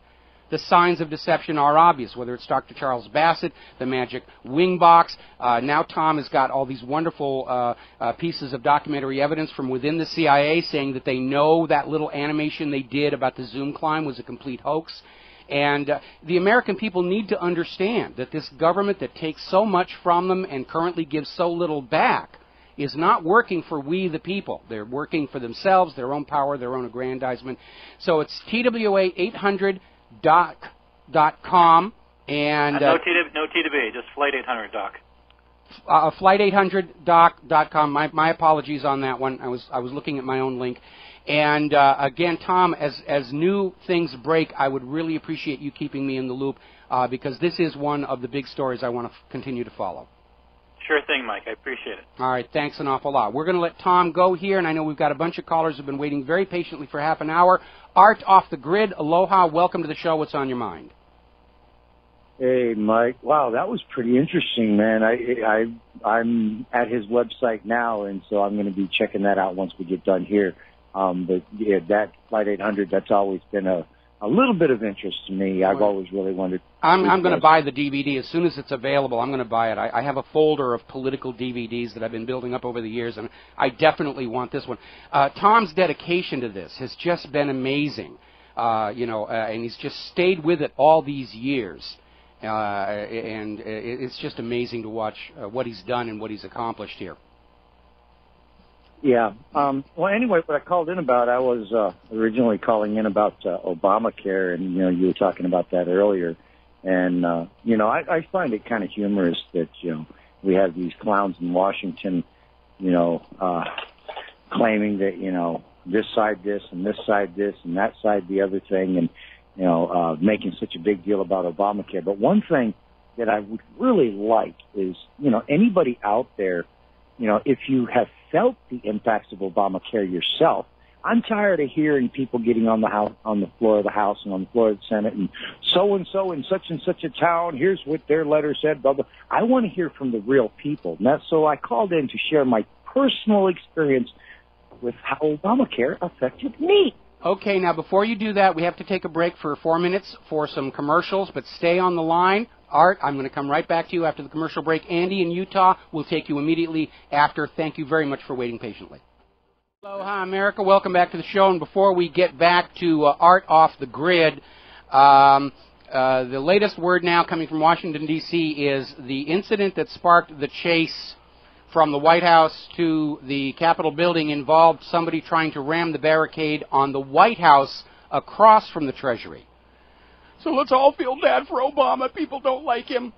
the signs of deception are obvious, whether it's Dr. Charles Bassett, the magic wing box. Now Tom has got all these wonderful pieces of documentary evidence from within the CIA saying that they know that little animation they did about the Zoom climb was a complete hoax. And the American people need to understand that this government that takes so much from them and currently gives so little back is not working for we the people. They're working for themselves, their own power, their own aggrandizement. So it's TWA800.com and no T2B, just Flight 800 Doc. Flight800doc.com. My apologies on that one. I was looking at my own link. And again, Tom, as new things break, I would really appreciate you keeping me in the loop because this is one of the big stories I want to continue to follow. Sure thing, Mike. I appreciate it. All right. Thanks an awful lot. We're going to let Tom go here, and I know we've got a bunch of callers who've been waiting very patiently for half an hour. Art off the grid. Aloha. Welcome to the show. What's on your mind? Hey, Mike. Wow, that was pretty interesting, man. I'm at his website now, and so I'm going to be checking that out once we get done here. But yeah, that Flight 800, that's always been a little bit of interest to me. I've always really wondered. I'm going to buy the DVD as soon as it's available. I'm going to buy it. I have a folder of political DVDs that I've been building up over the years, and I definitely want this one. Tom's dedication to this has just been amazing, and he's just stayed with it all these years. And it's just amazing to watch what he's done and what he's accomplished here. Yeah. Well, anyway, what I called in about, I was originally calling in about Obamacare, and, you were talking about that earlier. And, I find it kind of humorous that, we have these clowns in Washington, claiming that, this side this and this side this and that side the other thing, and, making such a big deal about Obamacare. But one thing that I would really like is, anybody out there, if you have felt the impacts of Obamacare yourself, I'm tired of hearing people getting on the floor of the House and on the floor of the Senate and so and such a town, here's what their letter said, blah, blah. I want to hear from the real people. And so I called in to share my personal experience with how Obamacare affected me. Okay, now before you do that, we have to take a break for 4 minutes for some commercials, but stay on the line. Art, I'm going to come right back to you after the commercial break. Andy in Utah will take you immediately after. Thank you very much for waiting patiently. Aloha, America. Welcome back to the show. And before we get back to Art off the grid, the latest word now coming from Washington, D.C. is the incident that sparked the chase from the White House to the Capitol building involved somebody trying to ram the barricade on the White House across from the Treasury. So let's all feel bad for Obama. People don't like him.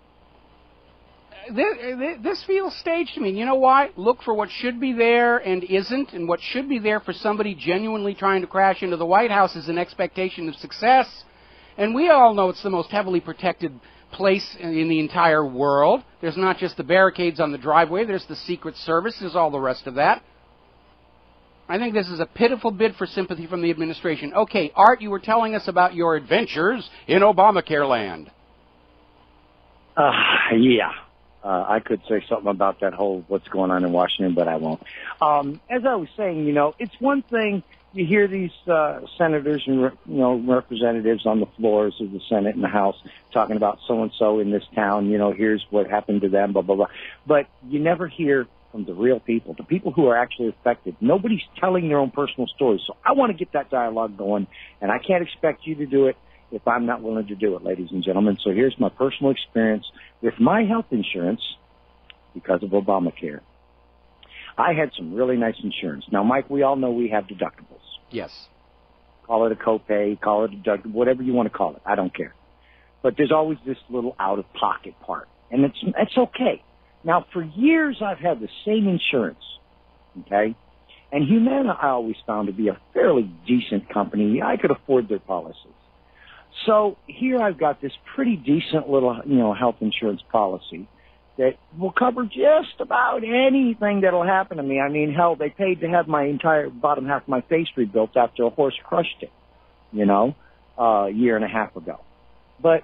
This feels staged to me. You know why? Look for what should be there and isn't, and what should be there for somebody genuinely trying to crash into the White House is an expectation of success. And we all know it's the most heavily protected place in the entire world. There's not just the barricades on the driveway. There's the Secret Service. There's all the rest of that. I think this is a pitiful bid for sympathy from the administration. Okay, Art, you were telling us about your adventures in Obamacare land. Yeah. I could say something about that whole what's going on in Washington, but I won't. As I was saying, it's one thing you hear these senators and representatives on the floors of the Senate and the House talking about so-and-so in this town, here's what happened to them, blah, blah, blah. But you never hear from the real people, the people who are actually affected. Nobody's telling their own personal stories. So I want to get that dialogue going, and I can't expect you to do it if I'm not willing to do it, ladies and gentlemen. So here's my personal experience with my health insurance because of Obamacare. I had some really nice insurance. Now, Mike, we all know we have deductibles. Yes. Call it a copay, call it a deductible, whatever you want to call it. I don't care. But there's always this little out-of-pocket part, and it's okay. Now, for years, I've had the same insurance, okay? And Humana I always found to be a fairly decent company. I could afford their policies. So here I've got this pretty decent little, health insurance policy that will cover just about anything that'll happen to me. I mean, hell, they paid to have my entire bottom half of my face rebuilt after a horse crushed it, a year and a half ago. But,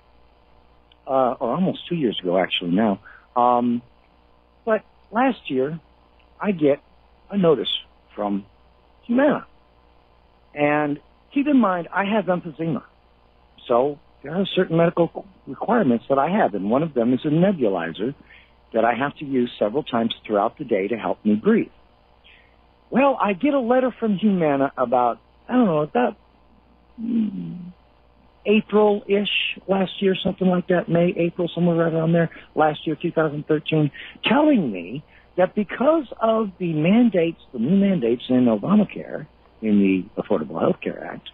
or almost 2 years ago, actually, now. But last year, I get a notice from Humana. And keep in mind, I have emphysema. So there are certain medical requirements that I have, and one of them is a nebulizer that I have to use several times throughout the day to help me breathe. Well, I get a letter from Humana about April-ish last year, something like that, May, April, somewhere right around there, last year, 2013, telling me that because of the new mandates in Obamacare, in the Affordable Health Care Act,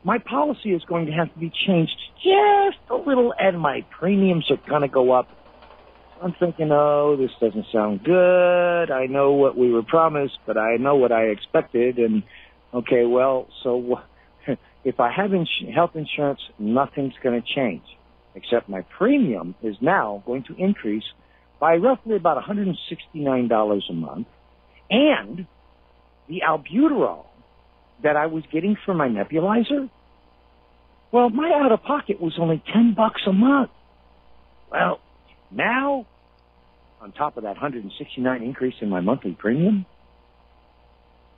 my policy is going to have to be changed just a little, and my premiums are going to go up. I'm thinking, oh, this doesn't sound good. I know what we were promised, but I know what I expected. And, okay, well, so if I have health insurance, nothing's going to change, except my premium is now going to increase by roughly about $169 a month. And the albuterol that I was getting for my nebulizer, well, my out-of-pocket was only $10 a month. Well, now, on top of that $169 increase in my monthly premium,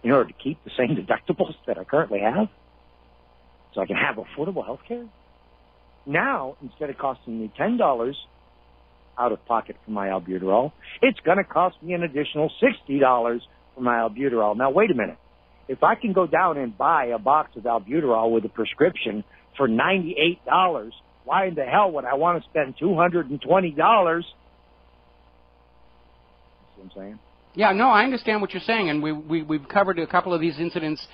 in order to keep the same deductibles that I currently have, so I can have affordable health care, now, instead of costing me $10 out of pocket for my albuterol, it's going to cost me an additional $60 for my albuterol. Now, wait a minute. If I can go down and buy a box of albuterol with a prescription for $98, why in the hell would I want to spend $220? See what I'm saying? Yeah, no, I understand what you're saying, and we've covered a couple of these incidents,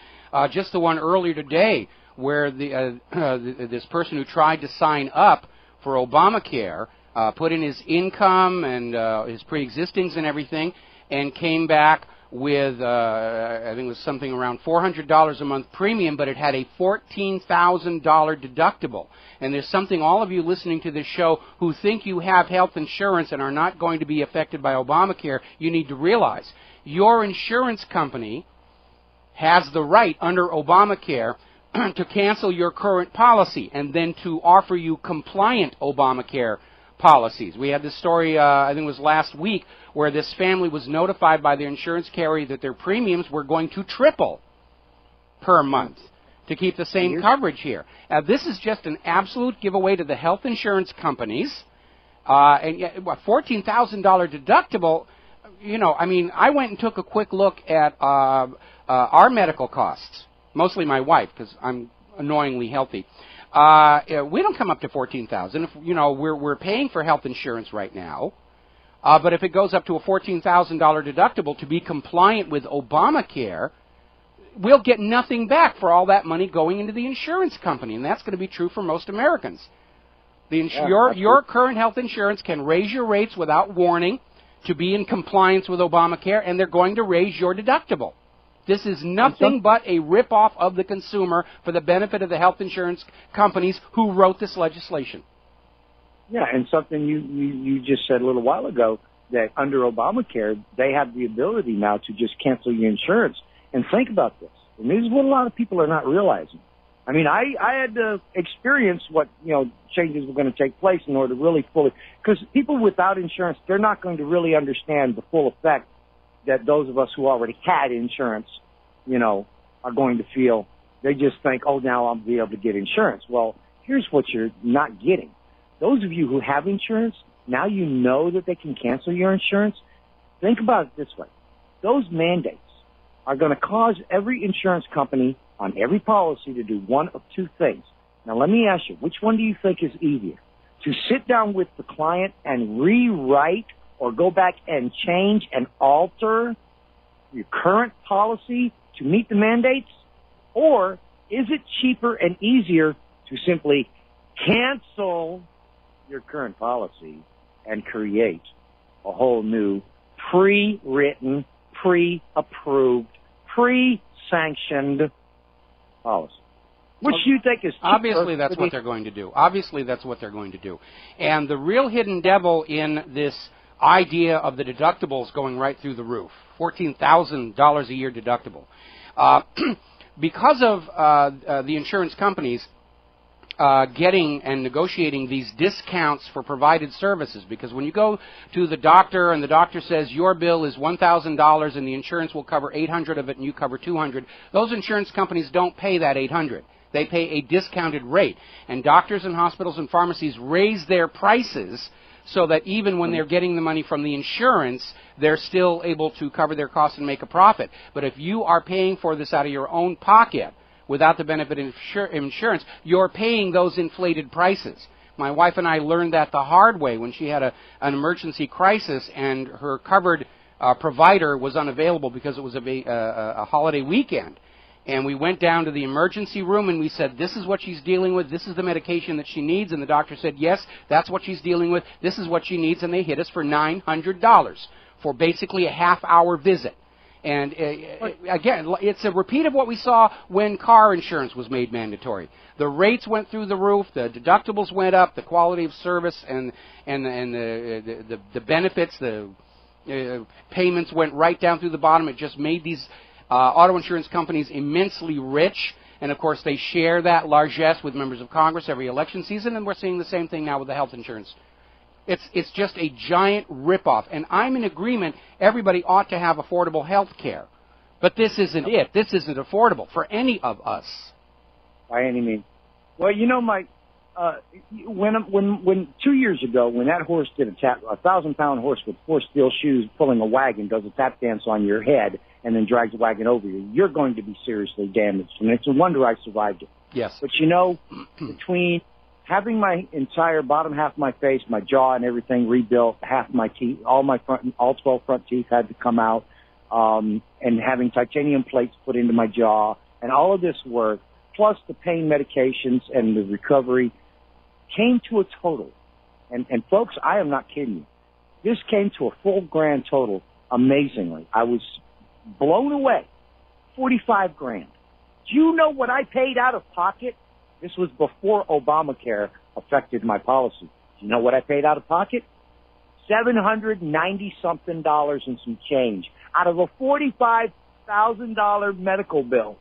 just the one earlier today, where this person who tried to sign up for Obamacare put in his income and his pre-existings and everything, and came back with, I think it was something around $400 a month premium, but it had a $14,000 deductible. And there's something, all of you listening to this show who think you have health insurance and are not going to be affected by Obamacare, you need to realize your insurance company has the right under Obamacare to cancel your current policy and then to offer you compliant Obamacare policies. We had this story, I think it was last week, where this family was notified by their insurance carrier that their premiums were going to triple per month to keep the same coverage here. This is just an absolute giveaway to the health insurance companies. And yet, $14,000 deductible, you know, I mean, I went and took a quick look at our medical costs, mostly my wife, because I'm annoyingly healthy. We don't come up to $14,000. You know, we're paying for health insurance right now. But if it goes up to a $14,000 deductible to be compliant with Obamacare, we'll get nothing back for all that money going into the insurance company, and that's going to be true for most Americans. Your current health insurance can raise your rates without warning to be in compliance with Obamacare, and they're going to raise your deductible. This is nothing but a rip-off of the consumer for the benefit of the health insurance companies who wrote this legislation. Yeah, and something you just said a little while ago, that under Obamacare, they have the ability now to just cancel your insurance. And think about this. And this is what a lot of people are not realizing. I mean, I had to experience what, you know, changes were going to take place in order to really fully, because people without insurance, they're not going to really understand the full effect that those of us who already had insurance, you know, are going to feel. They just think, oh, now I'll be able to get insurance. Well, here's what you're not getting. Those of you who have insurance, now you know that they can cancel your insurance. Think about it this way. Those mandates are going to cause every insurance company on every policy to do one of two things. Now, let me ask you, which one do you think is easier? To sit down with the client and rewrite or go back and change and alter your current policy to meet the mandates? Or is it cheaper and easier to simply cancel your current policy and create a whole new pre-written, pre-approved, pre-sanctioned policy? Which do you think is cheaper? Obviously, that's what they're going to do. Obviously, that's what they're going to do. And the real hidden devil in this idea of the deductibles going right through the roof, $14,000 a year deductible, because of the insurance companies getting and negotiating these discounts for provided services, because when you go to the doctor and the doctor says your bill is $1,000 and the insurance will cover $800 of it and you cover $200, those insurance companies don't pay that $800. They pay a discounted rate. And doctors and hospitals and pharmacies raise their prices so that even when they're getting the money from the insurance, they're still able to cover their costs and make a profit. But if you are paying for this out of your own pocket without the benefit of insurance, you're paying those inflated prices. My wife and I learned that the hard way when she had an emergency crisis and her covered provider was unavailable because it was a holiday weekend. And we went down to the emergency room and we said, this is what she's dealing with, this is the medication that she needs. And the doctor said, yes, that's what she's dealing with, this is what she needs. And they hit us for $900 for basically a half-hour visit. And again, it's a repeat of what we saw when car insurance was made mandatory. The rates went through the roof, the deductibles went up, the quality of service and the benefits, the payments went right down through the bottom. It just made these auto insurance companies immensely rich, and of course they share that largesse with members of Congress every election season, and we're seeing the same thing now with the health insurance. It's just a giant ripoff, and I'm in agreement everybody ought to have affordable health care, but this isn't it. This isn't affordable for any of us. By any means. Well, you know, Mike, when 2 years ago, when that horse did a 1,000-pound horse with 4 steel shoes pulling a wagon does a tap dance on your head and then drags the wagon over you, you're going to be seriously damaged. And it's a wonder I survived it. Yes. But you know, between having my entire bottom half of my face, my jaw and everything rebuilt, half my teeth, all 12 front teeth had to come out, and having titanium plates put into my jaw, and all of this work, plus the pain medications and the recovery, came to a total. And folks, I am not kidding you. This came to a full grand total amazingly. I was blown away. $45,000. Do you know what I paid out of pocket? This was before Obamacare affected my policy. Do you know what I paid out of pocket? $790-something and some change. Out of a $45,000 medical bill,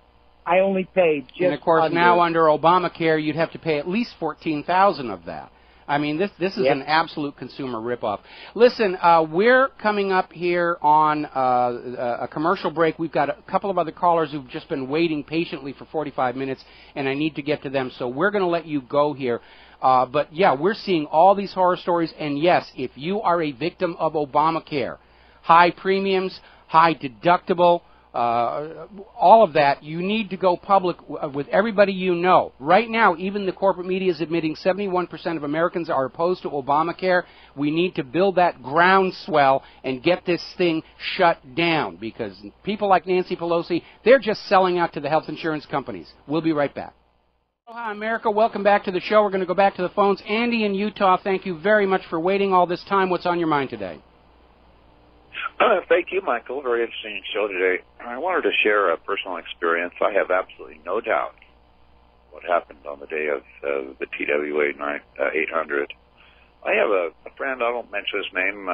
I only paid just and of course now under Obamacare you'd have to pay at least $14,000 of that. I mean, this is an absolute consumer ripoff. Listen, we're coming up here on a commercial break. We've got a couple of other callers who've just been waiting patiently for 45 minutes, and I need to get to them. So we're going to let you go here. But, yeah, we're seeing all these horror stories. And, yes, if you are a victim of Obamacare, high premiums, high deductible, all of that, you need to go public with everybody you know. Right now, even the corporate media is admitting 71% of Americans are opposed to Obamacare. We need to build that groundswell and get this thing shut down because people like Nancy Pelosi, they're just selling out to the health insurance companies. We'll be right back. Aloha, America. Welcome back to the show. We're going to go back to the phones. Andy in Utah, thank you very much for waiting all this time. What's on your mind today? Thank you, Michael. Very interesting show today. I wanted to share a personal experience. I have absolutely no doubt what happened on the day of the TWA 800. I have a friend, I won't mention his name,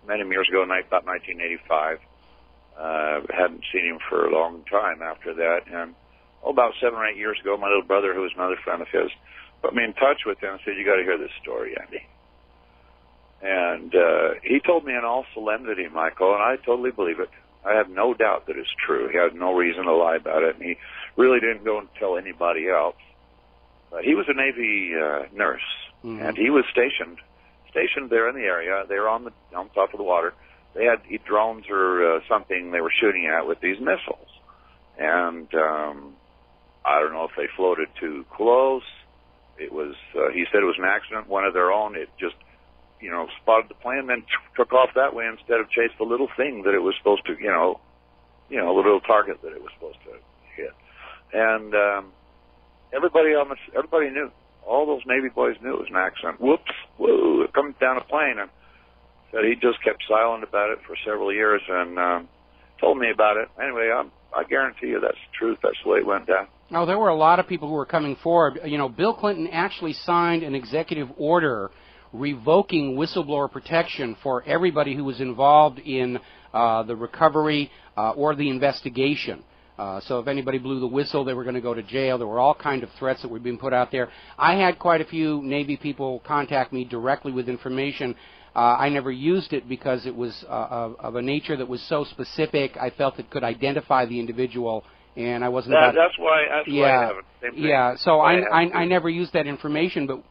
met him years ago, about 1985. Hadn't seen him for a long time after that. And about 7 or 8 years ago, my little brother, who was another friend of his, put me in touch with him and said, you got to hear this story, Andy. And he told me in all solemnity, Michael, and I totally believe it. I have no doubt that it's true. He had no reason to lie about it, and he really didn't go and tell anybody else. But he was a Navy nurse, and he was stationed there in the area. They were on top of the water. They had drones or something they were shooting at with these missiles. And I don't know if they floated too close. It was, he said it was an accident, one of their own. It just, spotted the plane, then took off that way instead of chase the little thing that it was supposed to, the little target that it was supposed to hit. And everybody knew. All those Navy boys knew it was an accident. Whoops, whoa, it comes down a plane. And said he just kept silent about it for several years and told me about it. Anyway, I guarantee you that's the truth. That's the way it went down. Oh, there were a lot of people who were coming forward. Bill Clinton actually signed an executive order revoking whistleblower protection for everybody who was involved in the recovery or the investigation. So if anybody blew the whistle, they were going to go to jail. There were all kinds of threats that were being put out there. I had quite a few Navy people contact me directly with information. I never used it because it was of a nature that was so specific. I felt it could identify the individual, and I wasn't. That's why I have it. Same thing. Yeah. So I never used that information, but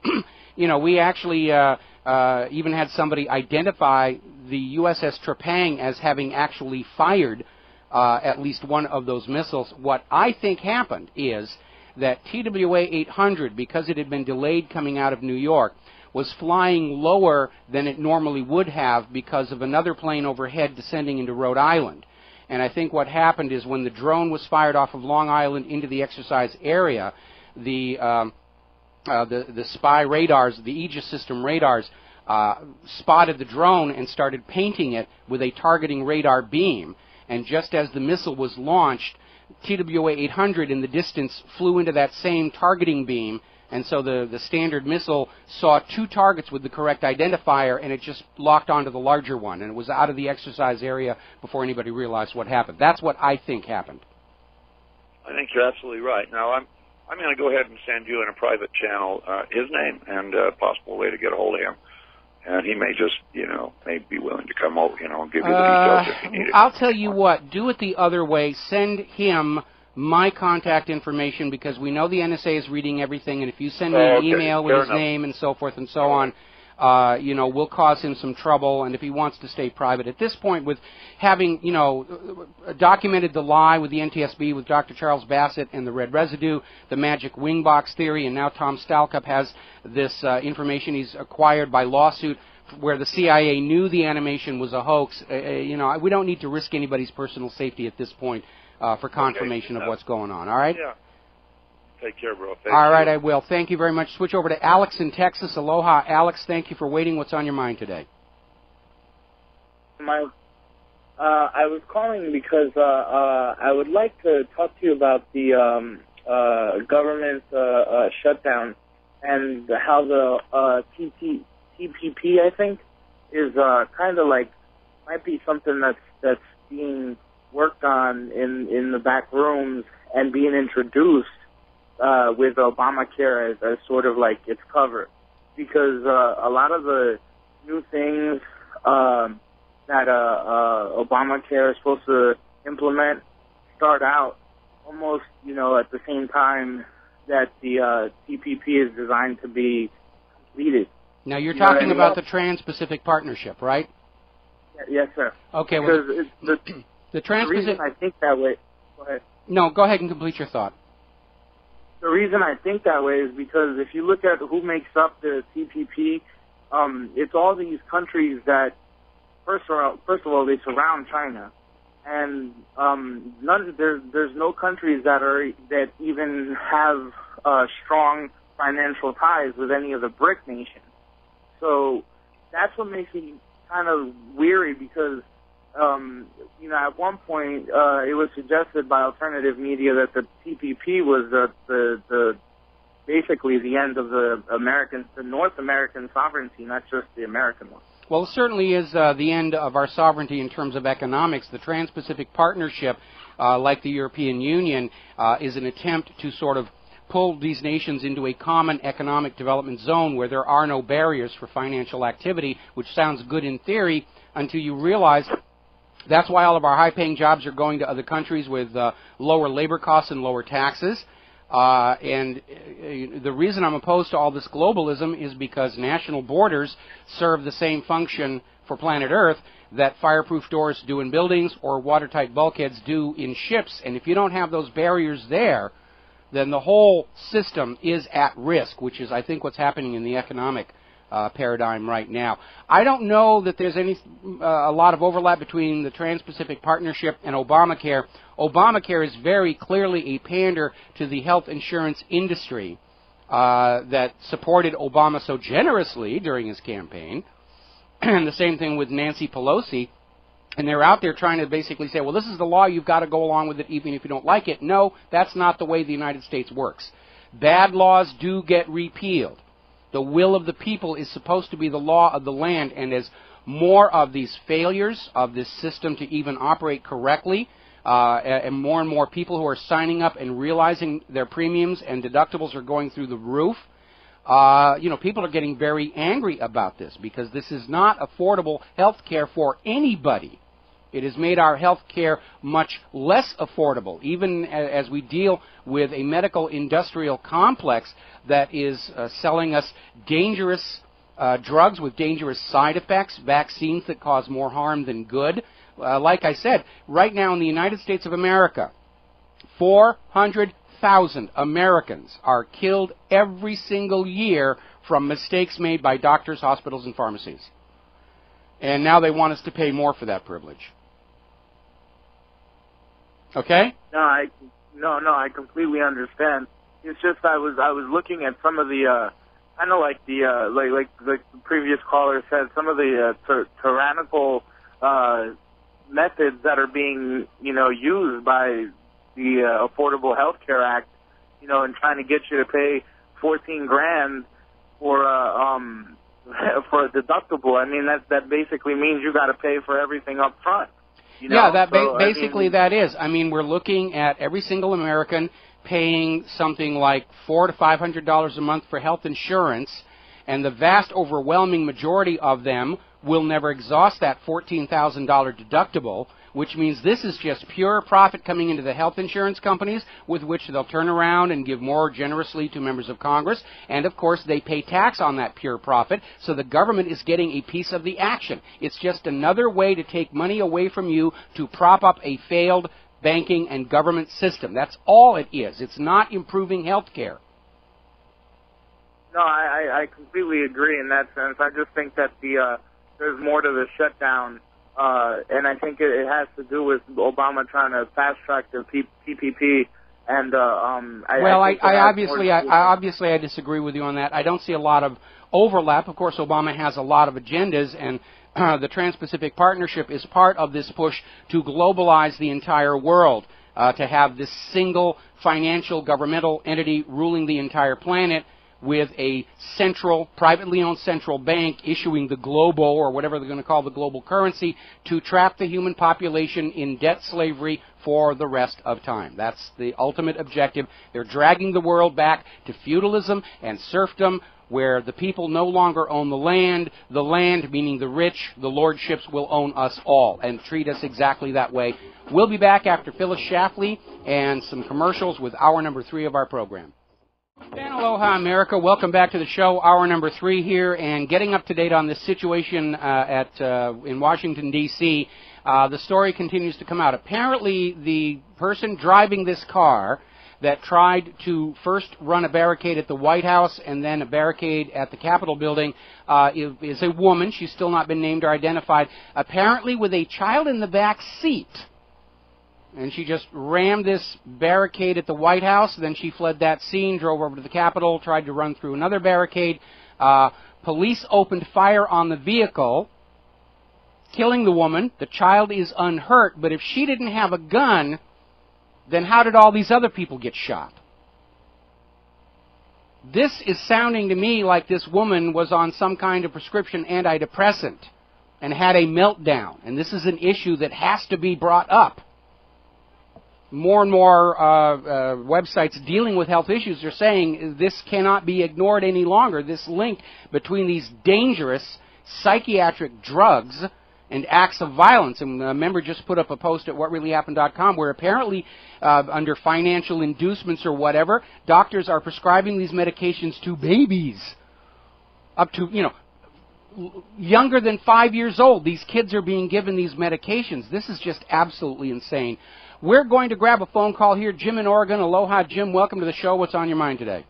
we actually even had somebody identify the USS Trepang as having actually fired at least one of those missiles. What I think happened is that TWA 800, because it had been delayed coming out of New York, was flying lower than it normally would have because of another plane overhead descending into Rhode Island. And I think what happened is when the drone was fired off of Long Island into the exercise area, the spy radars, the Aegis system radars, spotted the drone and started painting it with a targeting radar beam. And just as the missile was launched, TWA 800 in the distance flew into that same targeting beam, and so the standard missile saw two targets with the correct identifier, and it just locked onto the larger one, and it was out of the exercise area before anybody realized what happened. That's what I think happened. I think you're absolutely right. Now, I'm going to go ahead and send you in a private channel his name and a possible way to get a hold of him. And he may just, may be willing to come over, and give you the details if you need it. I'll tell you what, do it the other way. Send him my contact information, because we know the NSA is reading everything, and if you send me an email with his name and so forth and so on, we'll cause him some trouble, and if he wants to stay private. At this point, with having, documented the lie with the NTSB, with Dr. Charles Bassett and the red residue, the magic wing box theory, and now Tom Stalcup has this information he's acquired by lawsuit where the CIA knew the animation was a hoax. We don't need to risk anybody's personal safety at this point for confirmation of what's going on, all right? Yeah. Take care, bro. All right, I will. Thank you very much. Switch over to Alex in Texas. Aloha, Alex. Thank you for waiting. What's on your mind today? I was calling because I would like to talk to you about the government shutdown and how the TPP, I think, is kind of like, might be something that's being worked on in the back rooms and being introduced with Obamacare as sort of like its cover, because a lot of the new things that Obamacare is supposed to implement start out almost, at the same time that the TPP is designed to be completed. Now, you're talking about the Trans-Pacific Partnership, right? Yes, sir. Okay. Because well, the reason I think that way... Go ahead. No, go ahead and complete your thought. The reason I think that way is because if you look at who makes up the TPP, it's all these countries that, first of all, they surround China, and there's no countries that even have strong financial ties with any of the BRIC nations. So that's what makes me kind of weary, because at one point it was suggested by alternative media that the TPP was the basically the end of the North American sovereignty, not just the American one. Well, it certainly is the end of our sovereignty in terms of economics. The Trans-Pacific Partnership, like the European Union, is an attempt to sort of pull these nations into a common economic development zone where there are no barriers for financial activity, which sounds good in theory until you realize that's why all of our high-paying jobs are going to other countries with lower labor costs and lower taxes. And the reason I'm opposed to all this globalism is because national borders serve the same function for planet Earth that fireproof doors do in buildings or watertight bulkheads do in ships. And if you don't have those barriers there, then the whole system is at risk, which is, I think, what's happening in the economic paradigm right now. I don't know that there's a lot of overlap between the Trans-Pacific Partnership and Obamacare. Obamacare is very clearly a pander to the health insurance industry that supported Obama so generously during his campaign. And the same thing with Nancy Pelosi. And they're out there trying to basically say, well, this is the law, you've got to go along with it even if you don't like it. No, that's not the way the United States works. Bad laws do get repealed. The will of the people is supposed to be the law of the land, and as more of these failures of this system to even operate correctly, and more people who are signing up and realizing their premiums and deductibles are going through the roof, people are getting very angry about this, because this is not affordable health care for anybody. It has made our health care much less affordable, even as we deal with a medical industrial complex that is selling us dangerous drugs with dangerous side effects, vaccines that cause more harm than good. Like I said, right now in the United States of America, 400,000 Americans are killed every single year from mistakes made by doctors, hospitals, and pharmacies. And now they want us to pay more for that privilege. Okay? No, I completely understand. It's just I was looking at some of the kind of like the like the previous caller said, some of the tyrannical methods that are being used by the Affordable Health Care Act, in trying to get you to pay $14,000 for for a deductible. I mean, that basically means you got to pay for everything up front. Basically that is. I mean, we're looking at every single American paying something like $400 to $500 a month for health insurance, and the vast overwhelming majority of them will never exhaust that $14,000 deductible, which means this is just pure profit coming into the health insurance companies, with which they'll turn around and give more generously to members of Congress. And, of course, they pay tax on that pure profit, so the government is getting a piece of the action. It's just another way to take money away from you to prop up a failed banking and government system. That's all it is. It's not improving health care. No, I completely agree in that sense. I just think that there's more to the shutdown, and I think it has to do with Obama trying to fast-track the PPP. And obviously I disagree with you on that. I don't see a lot of overlap. Of course, Obama has a lot of agendas, and the Trans-Pacific Partnership is part of this push to globalize the entire world, to have this single financial governmental entity ruling the entire planet, with a central, privately owned central bank issuing the global, or whatever they're going to call the global currency, to trap the human population in debt slavery for the rest of time. That's the ultimate objective. They're dragging the world back to feudalism and serfdom, where the people no longer own the land, meaning the rich, the lordships, will own us all and treat us exactly that way. We'll be back after Phyllis Schlafly and some commercials with hour number 3 of our program. And aloha, America. Welcome back to the show, hour number 3 here, and getting up to date on this situation in Washington, D.C. The story continues to come out. Apparently, the person driving this car that tried to first run a barricade at the White House and then a barricade at the Capitol building is a woman. She's still not been named or identified, apparently with a child in the back seat. And she just rammed this barricade at the White House. Then she fled that scene, drove over to the Capitol, tried to run through another barricade. Police opened fire on the vehicle, killing the woman. The child is unhurt, but if she didn't have a gun, then how did all these other people get shot? This is sounding to me like this woman was on some kind of prescription antidepressant and had a meltdown. And this is an issue that has to be brought up. More and more websites dealing with health issues are saying this cannot be ignored any longer, this link between these dangerous psychiatric drugs and acts of violence. And a member just put up a post at whatreallyhappened.com where apparently under financial inducements or whatever, doctors are prescribing these medications to babies up to, younger than 5 years old. These kids are being given these medications. This is just absolutely insane. We're going to grab a phone call here. Jim in Oregon. Aloha, Jim. Welcome to the show. What's on your mind today?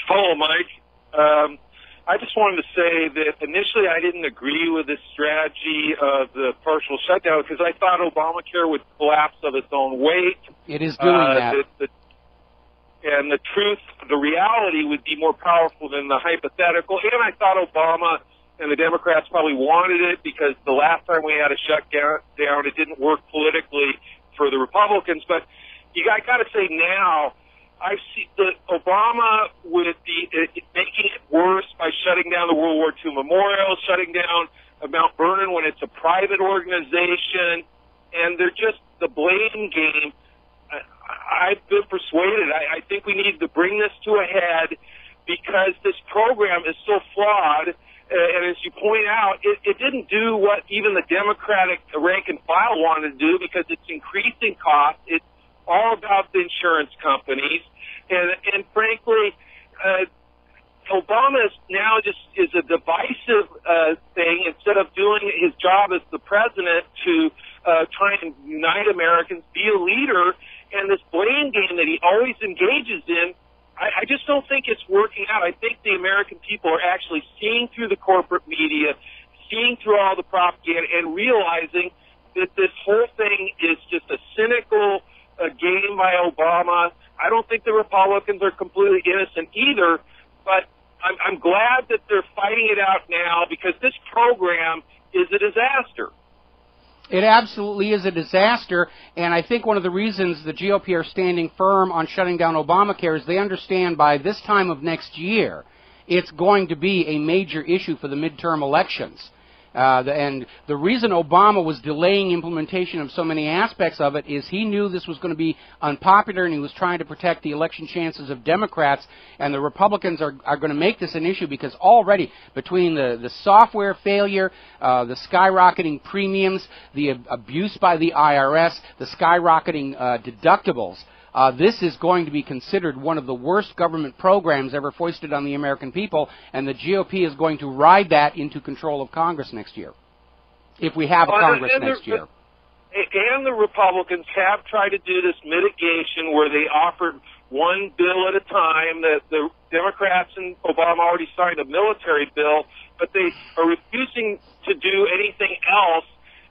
Hello, Mike. I just wanted to say that initially I didn't agree with this strategy of the partial shutdown because I thought Obamacare would collapse of its own weight. It is doing that. And the truth, the reality would be more powerful than the hypothetical. And I thought Obama and the Democrats probably wanted it because the last time we had a shutdown, it didn't work politically for the Republicans. But I got to say now, I see that Obama would be making it worse by shutting down the World War II Memorial, shutting down Mount Vernon when it's a private organization, and they're just the blame game. I've been persuaded. I think we need to bring this to a head because this program is so flawed. And as you point out, it didn't do what even the Democratic rank and file wanted to do because it's increasing costs. It's all about the insurance companies. And frankly, Obama is now just is a divisive thing instead of doing his job as the president to try and unite Americans, be a leader. And this blame game that he always engages in, I just don't think it's working out. I think the American people are actually seeing through the corporate media, seeing through all the propaganda, and realizing that this whole thing is just a cynical game by Obama. I don't think the Republicans are completely innocent either, but I'm glad that they're fighting it out now because this program is a disaster. It absolutely is a disaster, and I think one of the reasons the GOP are standing firm on shutting down Obamacare is they understand by this time of next year it's going to be a major issue for the midterm elections. And the reason Obama was delaying implementation of so many aspects of it is he knew this was going to be unpopular, and he was trying to protect the election chances of Democrats. And the Republicans are going to make this an issue because already between the software failure, the skyrocketing premiums, the abuse by the IRS, the skyrocketing deductibles, this is going to be considered one of the worst government programs ever foisted on the American people, and the GOP is going to ride that into control of Congress next year, if we have a Congress next year. And the Republicans have tried to do this mitigation where they offered one bill at a time. The Democrats and Obama already signed a military bill, but they are refusing to do anything else.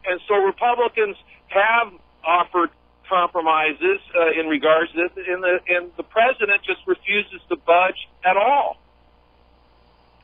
And so Republicans have offered compromises in regards to this, and the president just refuses to budge at all.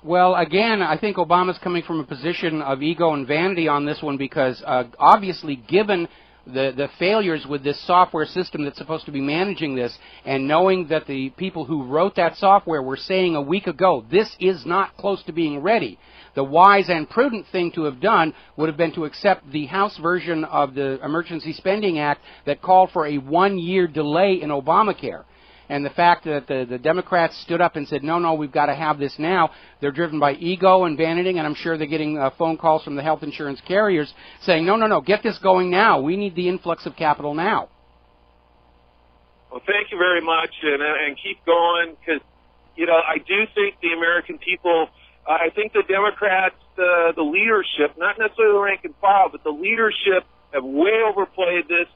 Well, again, I think Obama's coming from a position of ego and vanity on this one because obviously given the failures with this software system that's supposed to be managing this, and knowing that the people who wrote that software were saying a week ago, this is not close to being ready, the wise and prudent thing to have done would have been to accept the House version of the Emergency Spending Act that called for a one-year delay in Obamacare. And the fact that the Democrats stood up and said, no, we've got to have this now, they're driven by ego and vanity, and I'm sure they're getting phone calls from the health insurance carriers saying, no, get this going now. We need the influx of capital now. Well, thank you very much, and keep going, because, I do think the American people, I think the Democrats, the leadership, not necessarily the rank and file, but the leadership have way overplayed this.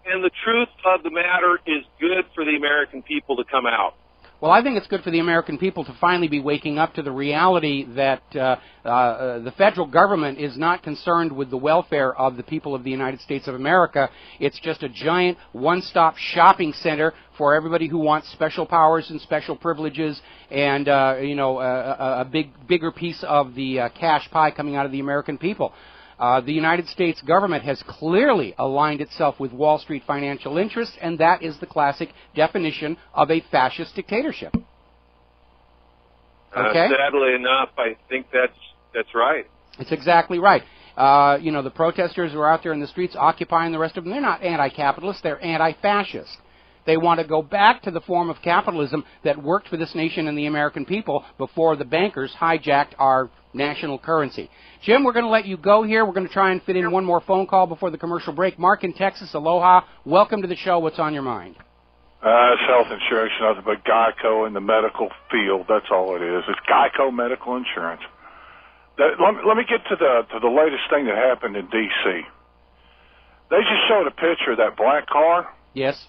And the truth of the matter is good for the American people to come out. Well, I think it's good for the American people to finally be waking up to the reality that the federal government is not concerned with the welfare of the people of the United States of America. It's just a giant one-stop shopping center for everybody who wants special powers and special privileges and, a bigger piece of the cash pie coming out of the American people. The United States government has clearly aligned itself with Wall Street financial interests, and that is the classic definition of a fascist dictatorship. Okay? Sadly enough, I think that's right. It's exactly right. The protesters who are out there in the streets occupying the rest of them, they're not anti-capitalist, they're anti-fascist. They want to go back to the form of capitalism that worked for this nation and the American people before the bankers hijacked our national currency. Jim, we're going to let you go here. We're going to try and fit in one more phone call before the commercial break. Mark in Texas, aloha. Welcome to the show. What's on your mind? It's health insurance, nothing but Geico in the medical field. That's all it is. It's Geico Medical Insurance. Let me get to the latest thing that happened in D.C. They just showed a picture of that black car. Yes.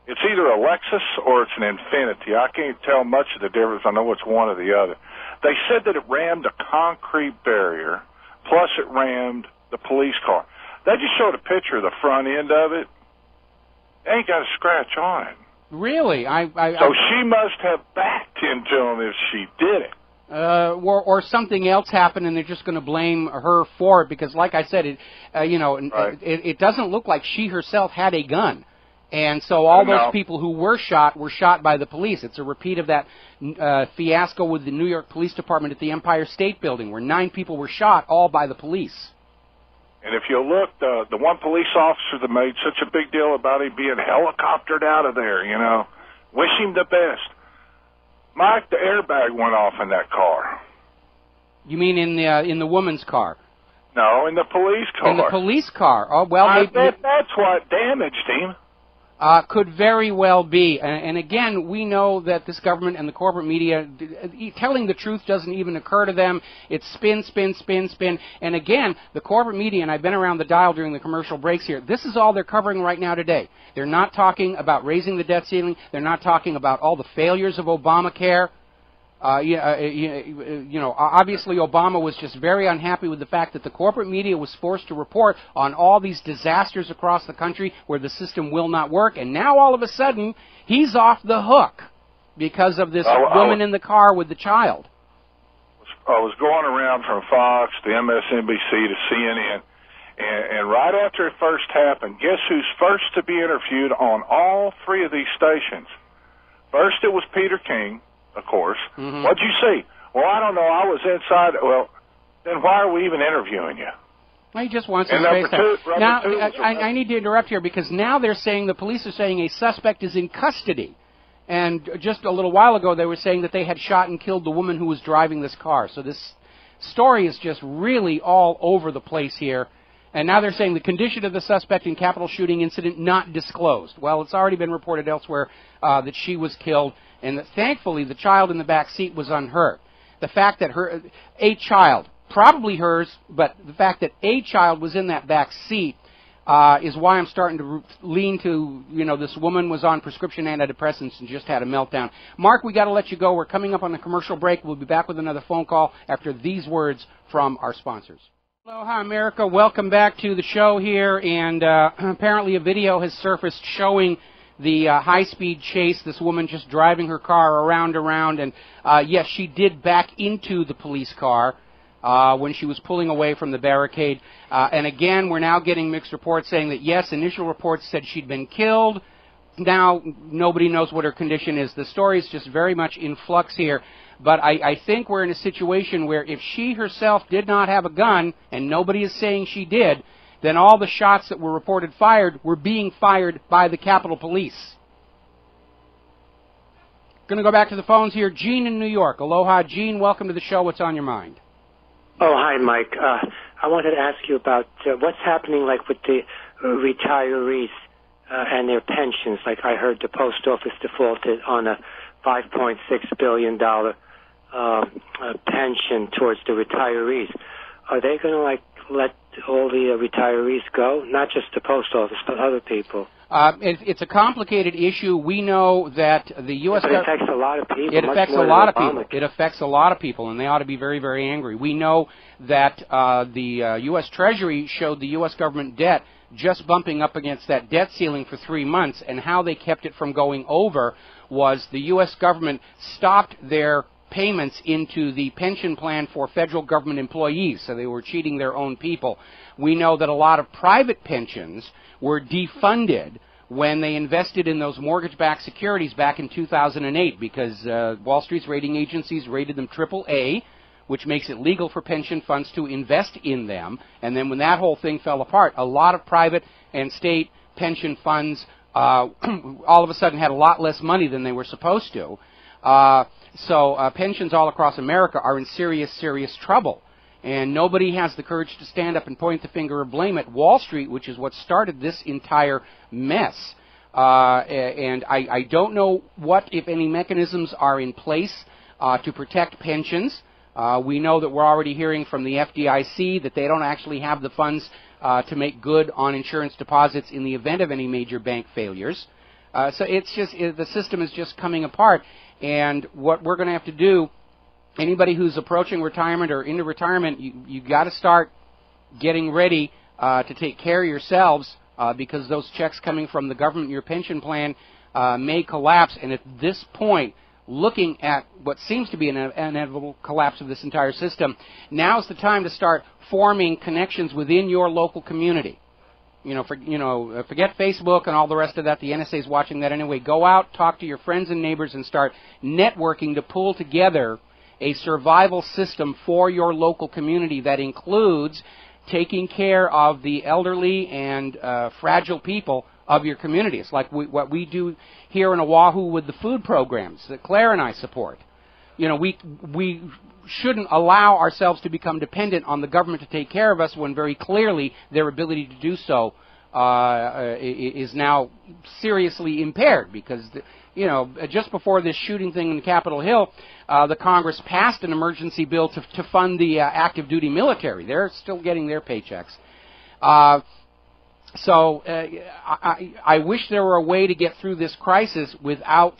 It's either a Lexus or it's an Infiniti. I can't tell much of the difference. I know it's one or the other. They said that it rammed a concrete barrier, plus it rammed the police car. They just showed a picture of the front end of it. They ain't got a scratch on it. Really? So she must have backed into him if she did it. Or something else happened, and they're just going to blame her for it because, like I said, it doesn't look like she herself had a gun. And so all those people who were shot by the police. It's a repeat of that fiasco with the New York Police Department at the Empire State Building, where 9 people were shot, all by the police. And if you look, the one police officer that made such a big deal about him being helicoptered out of there, wish him the best. Mike, the airbag went off in that car. You mean in the woman's car? No, in the police car. In the police car. Oh well, I bet that's what damaged him. Could very well be. And again, we know that this government and the corporate media, telling the truth doesn't even occur to them. It's spin, spin, spin, spin. And again, the corporate media, and I've been around the dial during the commercial breaks here, this is all they're covering right now today. They're not talking about raising the debt ceiling. They're not talking about all the failures of Obamacare. Obviously Obama was just very unhappy with the fact that the corporate media was forced to report on all these disasters across the country where the system will not work, and now all of a sudden he's off the hook because of this woman in the car with the child. I was going around from Fox to MSNBC to CNN, and right after it first happened, guess who's first to be interviewed on all three of these stations? First it was Peter King, of course. Mm-hmm. What'd you see? Well, I don't know. I was inside. Well, then why are we even interviewing you? Well, he just wants his face out. Now, I need to interrupt here because now they're saying, the police are saying a suspect is in custody. And just a little while ago they were saying that they had shot and killed the woman who was driving this car. So this story is just really all over the place here. And now they're saying the condition of the suspect in Capitol shooting incident not disclosed. Well, it's already been reported elsewhere that she was killed, and that thankfully the child in the back seat was unhurt. The fact that a child, probably hers, but the fact that a child was in that back seat is why I'm starting to lean to, this woman was on prescription antidepressants and just had a meltdown. Mark, we got to let you go. We're coming up on a commercial break. We'll be back with another phone call after these words from our sponsors. Aloha, America. Welcome back to the show here, and apparently a video has surfaced showing the high-speed chase, this woman just driving her car around, and yes, she did back into the police car when she was pulling away from the barricade. And again, we're now getting mixed reports saying that, yes, initial reports said she'd been killed. Now nobody knows what her condition is. The story is just very much in flux here. But I think we're in a situation where if she herself did not have a gun, and nobody is saying she did, then all the shots that were reported fired were being fired by the Capitol Police. Going to go back to the phones here. Gene in New York. Aloha, Gene. Welcome to the show. What's on your mind? Oh, hi, Mike. I wanted to ask you about what's happening, like, with the retirees and their pensions. Like, I heard the post office defaulted on a $5.6 billion pension towards the retirees. Are they going to, like, let all the retirees go? Not just the post office, but other people. It's a complicated issue. We know that the U.S. It affects a lot of people. It affects a lot of people. It affects a lot of people, and they ought to be very, very angry. We know that the U.S. Treasury showed the U.S. government debt just bumping up against that debt ceiling for 3 months, and how they kept it from going over was the U.S. government stopped their payments into the pension plan for federal government employees, so they were cheating their own people. We know that a lot of private pensions were defunded when they invested in those mortgage-backed securities back in 2008 because Wall Street's rating agencies rated them AAA, which makes it legal for pension funds to invest in them. And then when that whole thing fell apart, a lot of private and state pension funds all of a sudden had a lot less money than they were supposed to. So pensions all across America are in serious, serious trouble. And nobody has the courage to stand up and point the finger or blame at Wall Street, which is what started this entire mess. And I don't know what, if any, mechanisms are in place to protect pensions. We know that we're already hearing from the FDIC that they don't actually have the funds to make good on insurance deposits in the event of any major bank failures. So it's just, the system is just coming apart. And what we're going to have to do, anybody who's approaching retirement or into retirement, you got to start getting ready to take care of yourselves because those checks coming from the government, your pension plan, may collapse. And at this point, looking at what seems to be an inevitable collapse of this entire system, now's the time to start forming connections within your local community. Forget Facebook and all the rest of that. The NSA is watching that anyway. Go out, talk to your friends and neighbors, and start networking to pull together a survival system for your local community that includes taking care of the elderly and fragile people of your community. It's like what we do here in Oahu with the food programs that Claire and I support. We shouldn't allow ourselves to become dependent on the government to take care of us when very clearly their ability to do so is now seriously impaired because, just before this shooting thing in Capitol Hill, the Congress passed an emergency bill to fund the active duty military. They're still getting their paychecks. So I wish there were a way to get through this crisis without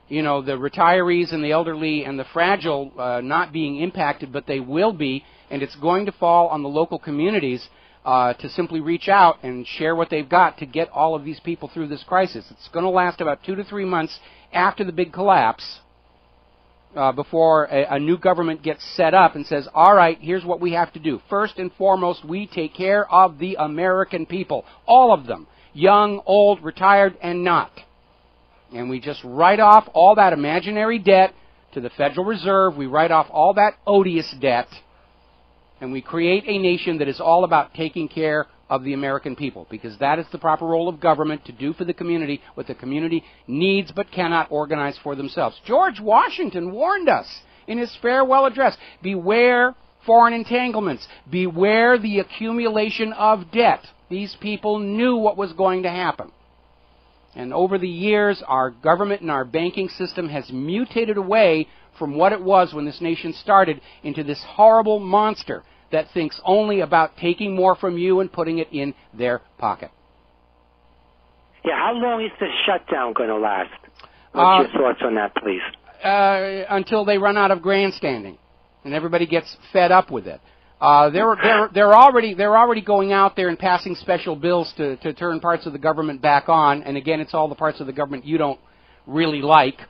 you know, the retirees and the elderly and the fragile not being impacted, but they will be, and it's going to fall on the local communities to simply reach out and share what they've got to get all of these people through this crisis. It's going to last about 2 to 3 months after the big collapse before a new government gets set up and says, all right, here's what we have to do. First and foremost, we take care of the American people, all of them, young, old, retired, and not. And we just write off all that imaginary debt to the Federal Reserve. We write off all that odious debt. And we create a nation that is all about taking care of the American people, because that is the proper role of government, to do for the community what the community needs but cannot organize for themselves. George Washington warned us in his farewell address, beware foreign entanglements, beware the accumulation of debt. These people knew what was going to happen. And over the years, our government and our banking system has mutated away from what it was when this nation started into this horrible monster that thinks only about taking more from you and putting it in their pocket. Yeah, how long is this shutdown going to last? What's your thoughts on that, please? Until they run out of grandstanding and everybody gets fed up with it. They're already going out there and passing special bills to turn parts of the government back on. And again, it's all the parts of the government you don't really like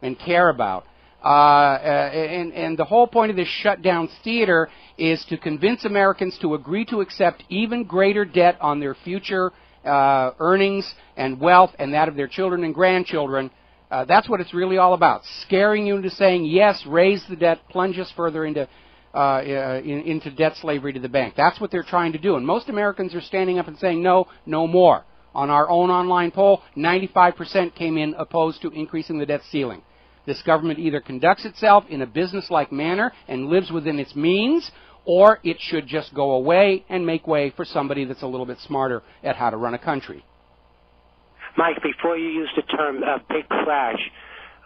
and care about. And the whole point of this shutdown theater is to convince Americans to agree to accept even greater debt on their future earnings and wealth and that of their children and grandchildren. That's what it's really all about. Scaring you into saying, yes, raise the debt, plunge us further into debt slavery to the bank. That's what they're trying to do. And most Americans are standing up and saying, no, no more. On our own online poll, 95% came in opposed to increasing the debt ceiling. This government either conducts itself in a business-like manner and lives within its means, or it should just go away and make way for somebody that's a little bit smarter at how to run a country. Mike, before you use the term big crash,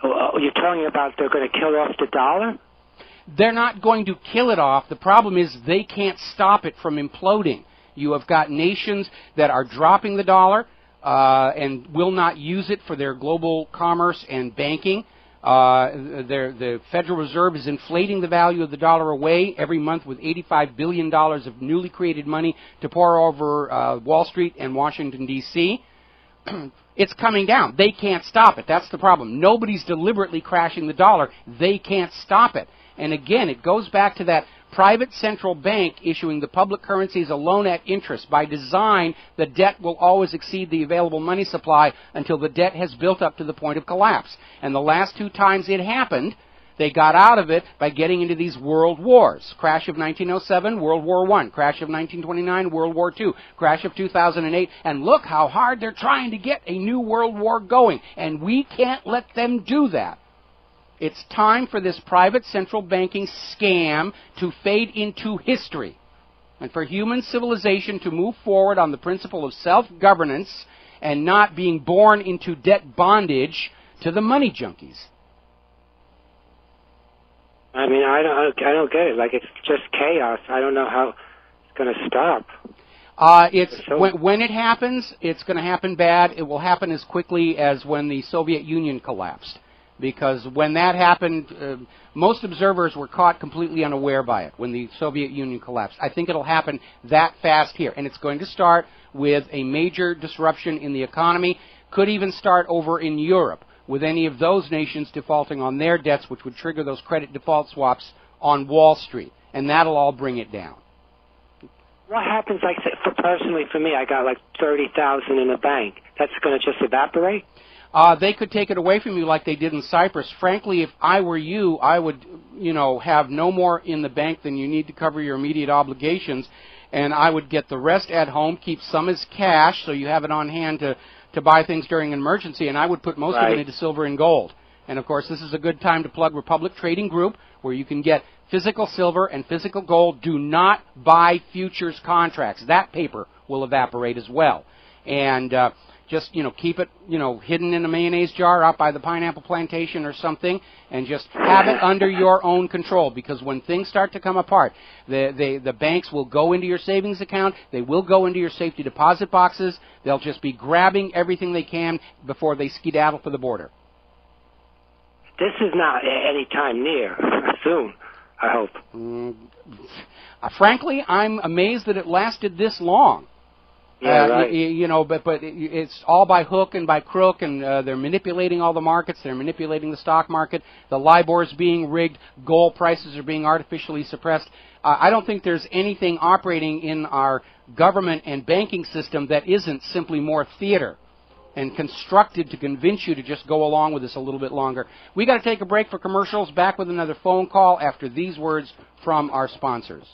you're talking about they're going to kill off the dollar? They're not going to kill it off. The problem is they can't stop it from imploding. You have got nations that are dropping the dollar and will not use it for their global commerce and banking. The Federal Reserve is inflating the value of the dollar away every month with $85 billion of newly created money to pour over Wall Street and Washington, D.C. It's coming down. They can't stop it. That's the problem. Nobody's deliberately crashing the dollar. They can't stop it. And again, it goes back to that private central bank issuing the public currencies alone at interest. By design, the debt will always exceed the available money supply until the debt has built up to the point of collapse. And the last 2 times it happened, they got out of it by getting into these world wars. Crash of 1907, World War I. Crash of 1929, World War II. Crash of 2008. And look how hard they're trying to get a new world war going. And we can't let them do that. It's time for this private central banking scam to fade into history, and for human civilization to move forward on the principle of self-governance and not being born into debt bondage to the money junkies. I mean, I don't get it. Like, it's just chaos. I don't know how it's going to stop. When it happens, it's going to happen bad. It will happen as quickly as when the Soviet Union collapsed. Because when that happened, most observers were caught completely unaware by it when the Soviet Union collapsed. I think it'll happen that fast here. And it's going to start with a major disruption in the economy. Could even start over in Europe with any of those nations defaulting on their debts, which would trigger those credit default swaps on Wall Street. And that'll all bring it down. What happens, like, personally for me, I got like $30,000 in the bank. That's going to just evaporate? They could take it away from you like they did in Cyprus. Frankly, if I were you, I would, have no more in the bank than you need to cover your immediate obligations, and I would get the rest at home, keep some as cash so you have it on hand to buy things during an emergency, and I would put most of it into silver and gold. And, of course, this is a good time to plug Republic Trading Group, where you can get physical silver and physical gold. Do not buy futures contracts. That paper will evaporate as well. And just, keep it, hidden in a mayonnaise jar out by the pineapple plantation or something, and just have it under your own control, because when things start to come apart, the banks will go into your savings account, they will go into your safety deposit boxes, they'll just be grabbing everything they can before they skedaddle for the border. this is not any time near soon, I hope. Frankly, I'm amazed that it lasted this long. Yeah, right. You know, but it's all by hook and by crook, and they're manipulating all the markets. They're manipulating the stock market. The LIBOR is being rigged. Gold prices are being artificially suppressed. I don't think there's anything operating in our government and banking system that isn't simply more theater and constructed to convince you to just go along with this a little bit longer. We got to take a break for commercials. Back with another phone call after these words from our sponsors.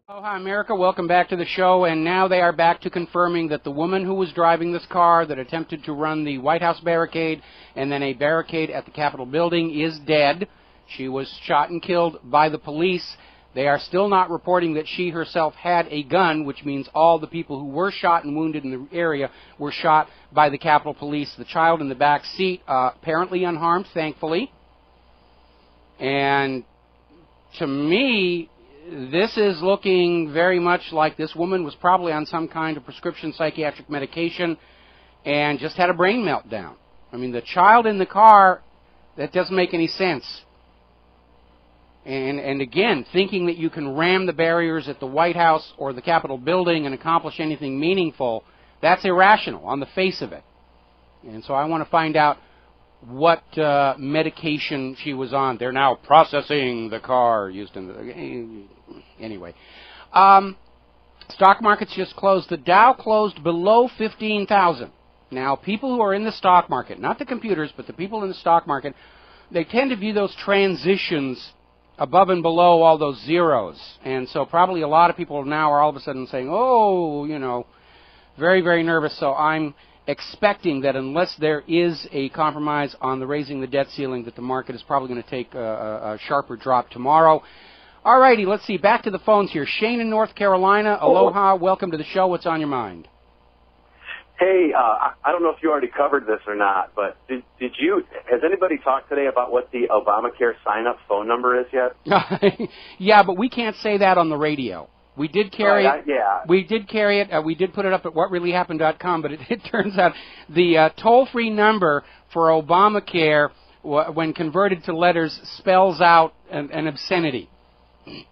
Aloha, America. Welcome back to the show. And now they are back to confirming that the woman who was driving this car that attempted to run the White House barricade and then a barricade at the Capitol building is dead. She was shot and killed by the police. They are still not reporting that she herself had a gun, which means all the people who were shot and wounded in the area were shot by the Capitol Police. The child in the back seat, apparently unharmed, thankfully. And to me, this is looking very much like this woman was probably on some kind of prescription psychiatric medication and just had a brain meltdown. I mean, the child in the car, that doesn't make any sense. And again, thinking that you can ram the barriers at the White House or the Capitol building and accomplish anything meaningful, that's irrational on the face of it. And so I want to find out what medication she was on. They're now processing the car used in the... Anyway. Stock markets just closed. The Dow closed below 15,000. Now, people who are in the stock market, not the computers, but the people in the stock market, they tend to view those transitions above and below all those zeros. And so probably a lot of people now are all of a sudden saying, oh, you know, very, very nervous. So I'm expecting that unless there is a compromise on the raising the debt ceiling, that the market is probably going to take a sharper drop tomorrow. All righty, let's see. Back to the phones here. Shane in North Carolina. Aloha. Welcome to the show. What's on your mind? Hey, I don't know if you already covered this or not, but has anybody talked today about what the Obamacare sign-up phone number is yet? Yeah, but we can't say that on the radio. We did carry it. Yeah. We did carry it. We did put it up at whatreallyhappened.com, but it turns out the toll-free number for Obamacare, when converted to letters, spells out an obscenity.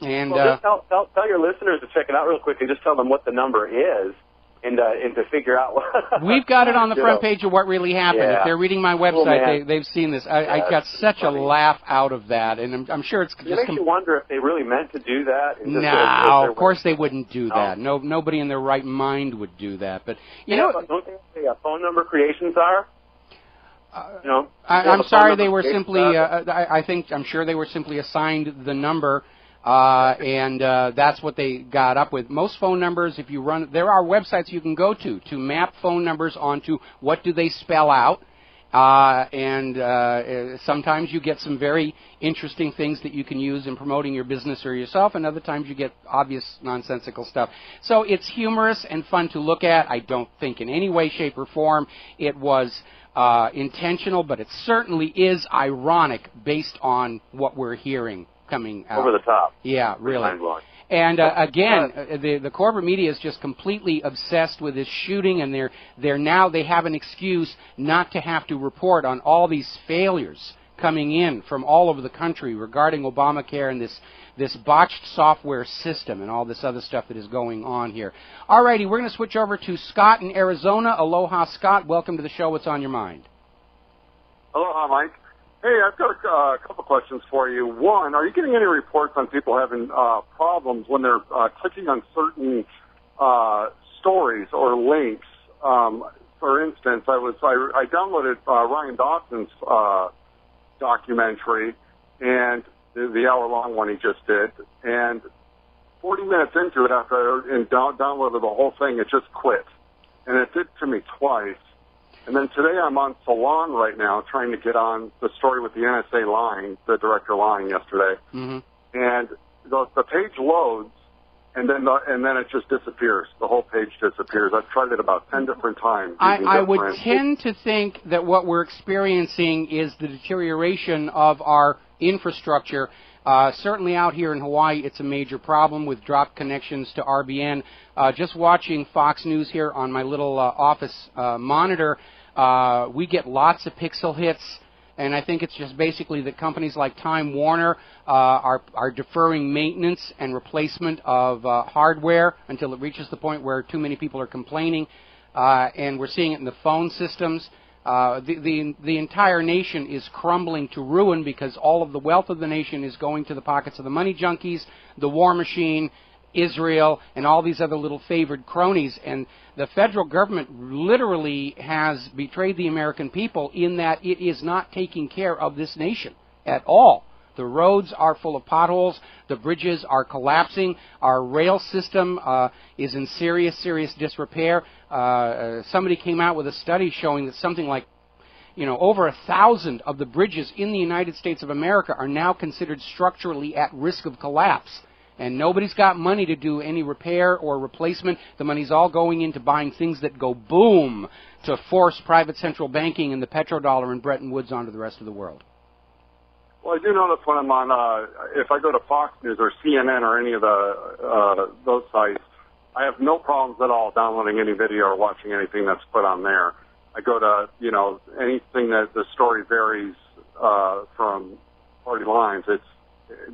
And well, just tell your listeners to check it out real quick and just tell them what the number is. And to figure out what... We've got it on the front page of What Really Happened. Yeah. If they're reading my website, they've seen this. I got such a laugh out of that, and I'm sure it's just... It makes you wonder if they really meant to do that. No, of course they wouldn't do that. No, nobody in their right mind would do that. But, you know... But don't they say phone number creations are? I'm sorry, they were simply... I'm sure they were simply assigned the number... and that's what they got up with. Most phone numbers, if you run, there are websites you can go to map phone numbers onto what do they spell out, and sometimes you get some very interesting things that you can use in promoting your business or yourself, and other times you get obvious nonsensical stuff. So it's humorous and fun to look at. I don't think in any way, shape, or form it was intentional, but it certainly is ironic based on what we're hearing coming out. Over the top. Yeah, really. And again, the corporate media is just completely obsessed with this shooting, and they have an excuse not to have to report on all these failures coming in from all over the country regarding Obamacare and this botched software system and all this other stuff that is going on here. All righty, we're going to switch over to Scott in Arizona. Aloha, Scott. Welcome to the show. What's on your mind? Aloha, Mike. Hey, I've got a couple questions for you. One, are you getting any reports on people having problems when they're clicking on certain stories or links? For instance, I downloaded Ryan Dawson's documentary, and the hour-long one he just did, and 40 minutes into it, after I downloaded the whole thing, it just quit. And it did to me twice. And then today I'm on Salon right now trying to get on the story with the NSA lying, the director lying yesterday. Mm-hmm. And the page loads, and then it just disappears. The whole page disappears. I've tried it about 10 different times. I would tend to think that what we're experiencing is the deterioration of our infrastructure. Certainly out here in Hawaii, it's a major problem with dropped connections to RBN. Just watching Fox News here on my little office monitor, we get lots of pixel hits. And I think it's just basically that companies like Time Warner are deferring maintenance and replacement of hardware until it reaches the point where too many people are complaining. And we're seeing it in the phone systems. The entire nation is crumbling to ruin because all of the wealth of the nation is going to the pockets of the money junkies, the war machine, Israel, and all these other little favored cronies. And the federal government literally has betrayed the American people in that it is not taking care of this nation at all. The roads are full of potholes. The bridges are collapsing. Our rail system is in serious, serious disrepair. Somebody came out with a study showing that something like, over 1,000 of the bridges in the United States of America are now considered structurally at risk of collapse. And nobody's got money to do any repair or replacement. The money's all going into buying things that go boom to force private central banking and the petrodollar and Bretton Woods onto the rest of the world. Well, I do notice when I'm on, if I go to Fox News or CNN or any of those sites, I have no problems at all downloading any video or watching anything that's put on there. I go to, anything that the story varies from party lines.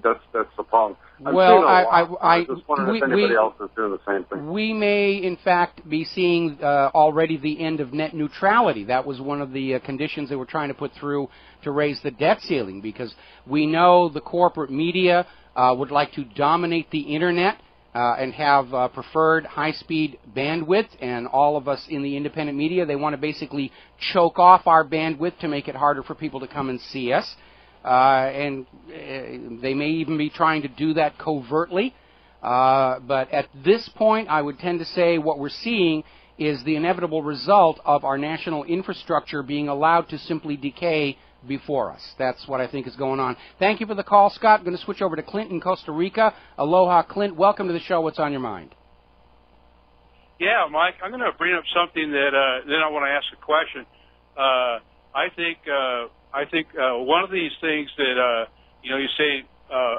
That's the problem. Well, I just wondering if anybody else is doing the same thing. We may, in fact, be seeing already the end of net neutrality. That was one of the conditions they were trying to put through to raise the debt ceiling, because we know the corporate media would like to dominate the Internet and have preferred high-speed bandwidth, and all of us in the independent media, they want to basically choke off our bandwidth to make it harder for people to come and see us. And they may even be trying to do that covertly. But at this point, I would tend to say what we're seeing is the inevitable result of our national infrastructure being allowed to simply decay before us. That's what I think is going on. Thank you for the call, Scott. I'm going to switch over to Clint in Costa Rica. Aloha, Clint. Welcome to the show. What's on your mind? Yeah, Mike, I'm going to bring up something that then I want to ask a question. I think one of these things that, you say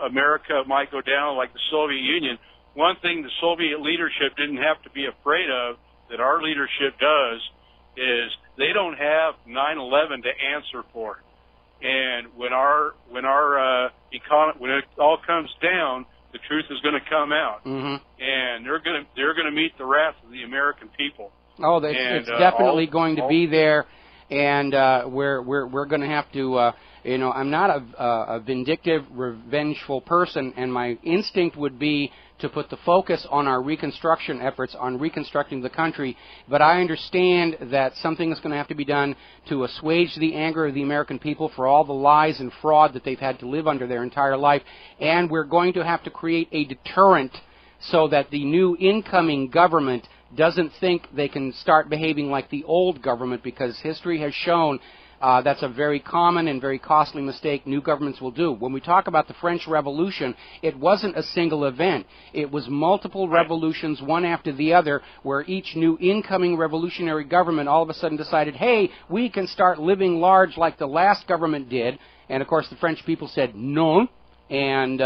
America might go down like the Soviet Union. One thing the Soviet leadership didn't have to be afraid of that our leadership does is they don't have 9/11 to answer for. And when it all comes down, the truth is going to come out, and they're going to meet the wrath of the American people. Oh, it's definitely going to be there. And we're going to have to, I'm not a vindictive, revengeful person, and my instinct would be to put the focus on our reconstruction efforts, on reconstructing the country. But I understand that something is going to have to be done to assuage the anger of the American people for all the lies and fraud that they've had to live under their entire life. And we're going to have to create a deterrent so that the new incoming government doesn't think they can start behaving like the old government, because history has shown that's a very common and very costly mistake new governments will do. When we talk about the French Revolution, it wasn't a single event. It was multiple revolutions, one after the other, where each new incoming revolutionary government all of a sudden decided, hey, we can start living large like the last government did. And, of course, the French people said, no, and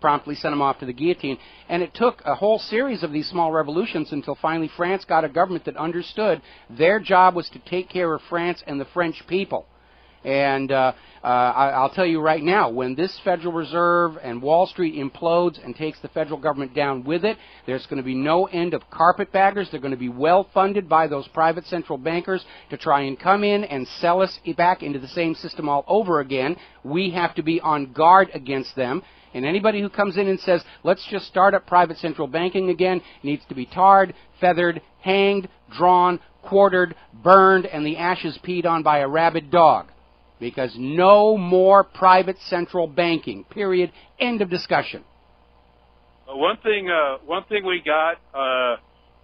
promptly sent them off to the guillotine. And it took a whole series of these small revolutions until finally France got a government that understood their job was to take care of France and the French people. And I'll tell you right now, when this Federal Reserve and Wall Street implodes and takes the federal government down with it, there's going to be no end of carpetbaggers. They're going to be well funded by those private central bankers to try and come in and sell us back into the same system all over again. We have to be on guard against them. And anybody who comes in and says, let's just start up private central banking again, needs to be tarred, feathered, hanged, drawn, quartered, burned, and the ashes peed on by a rabid dog. Because no more private central banking, period, end of discussion. One thing we got,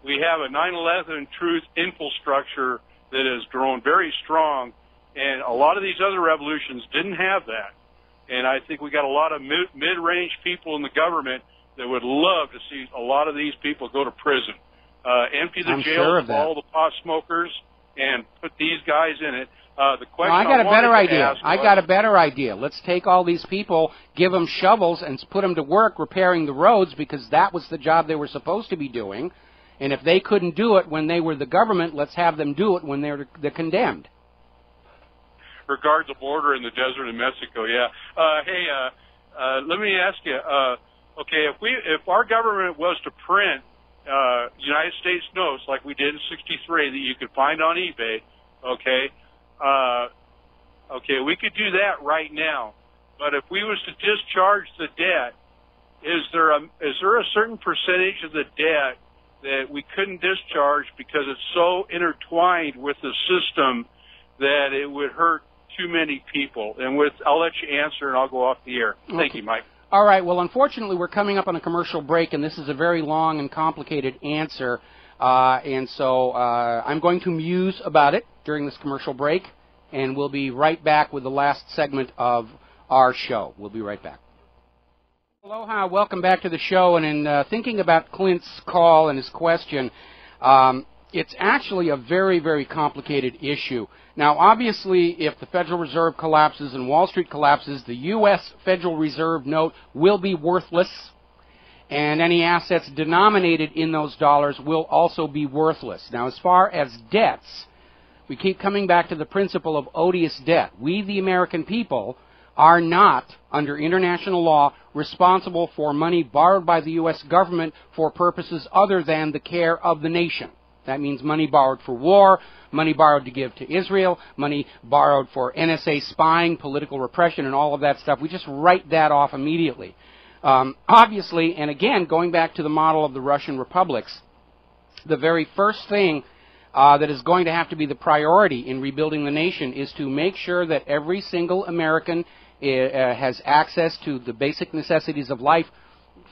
we have a 9/11 truth infrastructure that has grown very strong, and a lot of these other revolutions didn't have that. And I think we got a lot of mid-range people in the government that would love to see a lot of these people go to prison. Empty the jails of all the pot smokers and put these guys in it. The question I got a better idea. Let's take all these people, give them shovels, and put them to work repairing the roads, because that was the job they were supposed to be doing. And if they couldn't do it when they were the government, let's have them do it when they're condemned. guard the border in the desert in Mexico. Yeah. Hey, let me ask you. Okay, if our government was to print United States notes like we did in '63 that you could find on eBay, okay, we could do that right now. But if we was to discharge the debt, is there a certain percentage of the debt that we couldn't discharge because it's so intertwined with the system that it would hurt too many people? And I'll let you answer, and I'll go off the air. Thank you, Mike. All right. Well, unfortunately, we're coming up on a commercial break, and this is a very long and complicated answer. And so I'm going to muse about it during this commercial break, and we'll be right back with the last segment of our show. We'll be right back. Aloha, welcome back to the show. And in thinking about Clint's call and his question, it's actually a very, very complicated issue. Now, obviously, if the Federal Reserve collapses and Wall Street collapses, the U.S. Federal Reserve note will be worthless, and any assets denominated in those dollars will also be worthless. Now, as far as debts, we keep coming back to the principle of odious debt. We, the American people, are not, under international law, responsible for money borrowed by the U.S. government for purposes other than the care of the nation. That means money borrowed for war, money borrowed to give to Israel, money borrowed for NSA spying, political repression, and all of that stuff. We just write that off immediately. Obviously, and again, going back to the model of the Russian republics, the very first thing that is going to have to be the priority in rebuilding the nation is to make sure that every single American has access to the basic necessities of life,